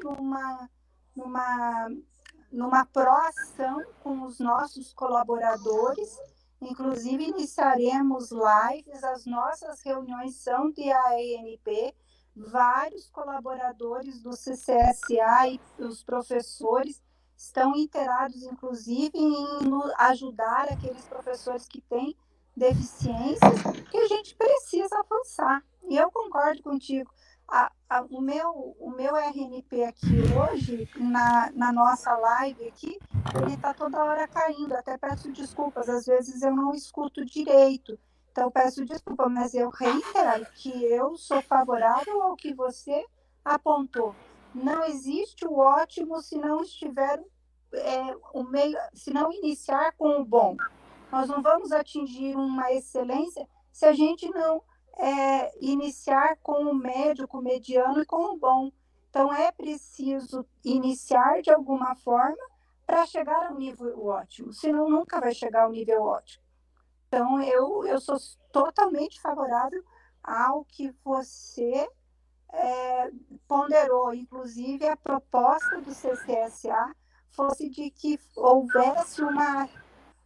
numa proação com os nossos colaboradores. Inclusive, iniciaremos lives, as nossas reuniões são de AENP, vários colaboradores do CCSA e os professores estão inteirados, inclusive, em ajudar aqueles professores que têm deficiências, que a gente precisa avançar. E eu concordo contigo. O meu RNP aqui hoje, na nossa live aqui, ele está toda hora caindo. Até peço desculpas, às vezes eu não escuto direito. Então, peço desculpa, mas eu reitero que eu sou favorável ao que você apontou. Não existe o ótimo se não estiver o meio, se não iniciar com o bom. Nós não vamos atingir uma excelência se a gente não iniciar com o médio, com o mediano e com o bom. Então, é preciso iniciar de alguma forma para chegar ao nível ótimo, senão nunca vai chegar ao nível ótimo. Então, eu sou totalmente favorável ao que você ponderou. Inclusive, a proposta do CCSA fosse de que houvesse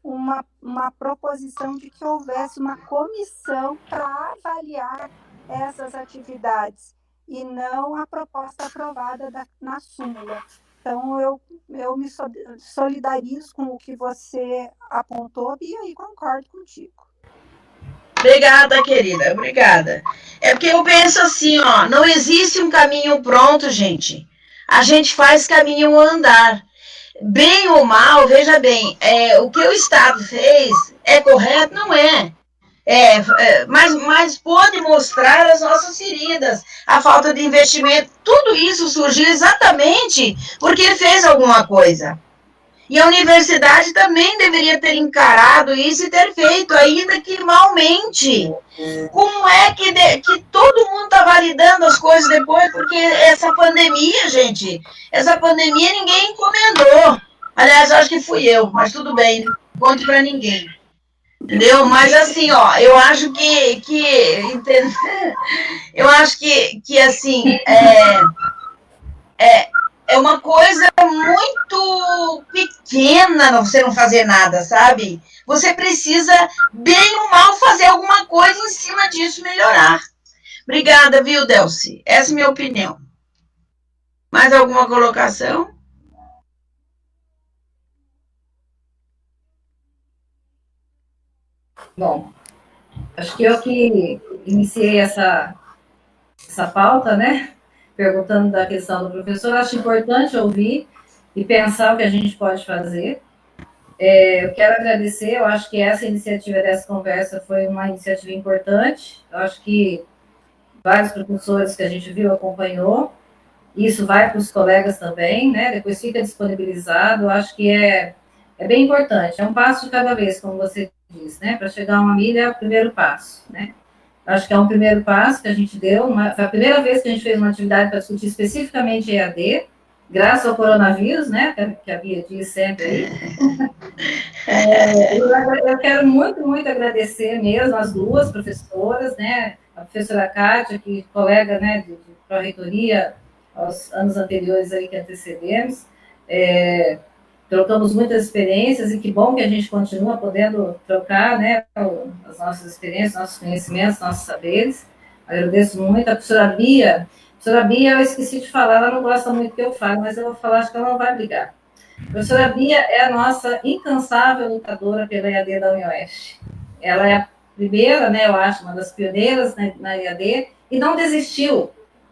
uma proposição de que houvesse uma comissão para avaliar essas atividades e não a proposta aprovada na súmula. Então, eu me solidarizo com o que você apontou, Bia, e concordo contigo. Obrigada, querida, obrigada. É porque eu penso assim, ó, não existe um caminho pronto, gente. A gente faz caminho andar. Bem ou mal, veja bem, o que o Estado fez é correto? Não é. Mas pode mostrar as nossas feridas, a falta de investimento. Tudo isso surgiu exatamente porque ele fez alguma coisa. E a universidade também deveria ter encarado isso e ter feito, ainda que malmente. Como é que todo mundo está validando as coisas depois? Porque essa pandemia, gente, ninguém encomendou. Aliás, acho que fui eu, mas tudo bem, não conte para ninguém. Entendeu? Mas assim, ó, eu acho eu acho que assim, é uma coisa muito pequena você não fazer nada, sabe? Você precisa, bem ou mal, fazer alguma coisa em cima disso, melhorar. Obrigada, viu, Delcy? Essa é a minha opinião. Mais alguma colocação? Bom, acho que eu que iniciei essa pauta, né? Perguntando da questão do professor, acho importante ouvir e pensar o que a gente pode fazer. Eu quero agradecer, eu acho que essa iniciativa dessa conversa foi uma iniciativa importante, eu acho que vários professores que a gente viu acompanhou, isso vai para os colegas também, né? Depois fica disponibilizado, eu acho que é bem importante, é um passo de cada vez, como você diz, né? Para chegar a uma milha é o primeiro passo, né? Acho que é um primeiro passo que a gente deu, foi a primeira vez que a gente fez uma atividade para discutir especificamente EAD, graças ao coronavírus, né, que a Bia diz sempre. Eu quero muito, muito agradecer mesmo as duas professoras, né, a professora Kátia, que colega, né, de pró-reitoria aos anos anteriores aí que antecedemos, trocamos muitas experiências e que bom que a gente continua podendo trocar, né, as nossas experiências, nossos conhecimentos, nossos saberes. Agradeço muito. A professora Bia, eu esqueci de falar, ela não gosta muito que eu fale, mas eu vou falar, acho que ela não vai brigar. A professora Bia é a nossa incansável lutadora pela EAD da UniOeste. Ela é a primeira, né, eu acho, uma das pioneiras, né, na EAD, e não desistiu.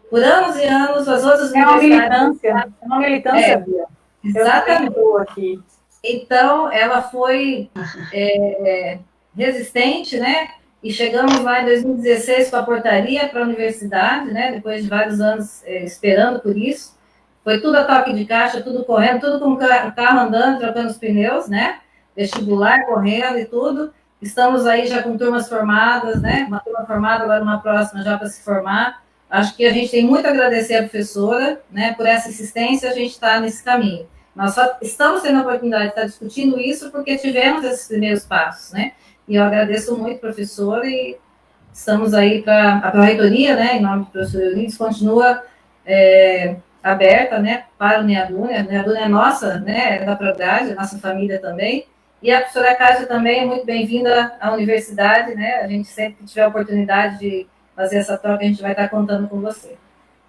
Por anos e anos, as outras universidades... É uma militância, Bia. Exatamente. Aqui. Então, ela foi resistente, né? E chegamos lá em 2016 com a portaria para a universidade, né? Depois de vários anos esperando por isso. Foi tudo a toque de caixa, tudo correndo, tudo com o carro andando, trocando os pneus, né? Vestibular, correndo e tudo. Estamos aí já com turmas formadas, né? Uma turma formada, agora uma próxima já para se formar. Acho que a gente tem muito a agradecer à professora, né? Por essa insistência, a gente está nesse caminho. Nós só estamos tendo a oportunidade de estar discutindo isso porque tivemos esses primeiros passos, né? E eu agradeço muito, professor, e estamos aí para a reitoria, né? Em nome do professor Eurides, continua aberta, né? Para o NEADUNE. A NEADUNE é nossa, né? É da Prograde, é nossa família também. E a professora Kátia também é muito bem-vinda à universidade, né? A gente sempre que tiver a oportunidade de fazer essa troca, a gente vai estar contando com você.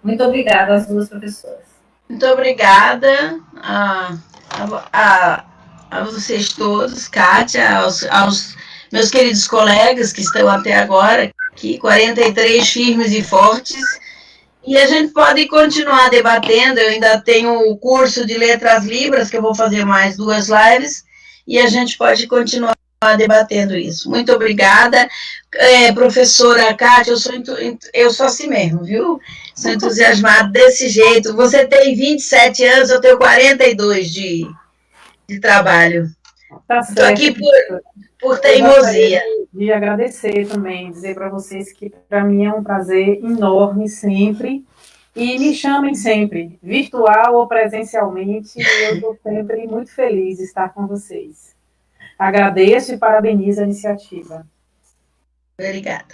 Muito obrigada às duas professoras. Muito obrigada a vocês todos, Kátia, aos meus queridos colegas que estão até agora aqui, 43 firmes e fortes, e a gente pode continuar debatendo. Eu ainda tenho o curso de Letras Libras, que eu vou fazer mais 2 lives, e a gente pode continuar debatendo isso. Muito obrigada, professora Kátia, eu sou assim mesmo, viu? Sou entusiasmada desse jeito. Você tem 27 anos, eu tenho 42 de trabalho. Tá certo. Estou aqui por teimosia. de agradecer também, dizer para vocês que para mim é um prazer enorme sempre, e me chamem sempre, virtual ou presencialmente, eu estou sempre muito feliz de estar com vocês. Agradeço e parabenizo a iniciativa. Obrigada.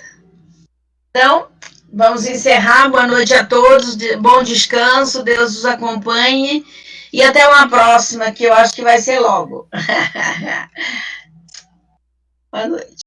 Então, vamos encerrar. Boa noite a todos, bom descanso, Deus os acompanhe, e até uma próxima, que eu acho que vai ser logo. Boa noite.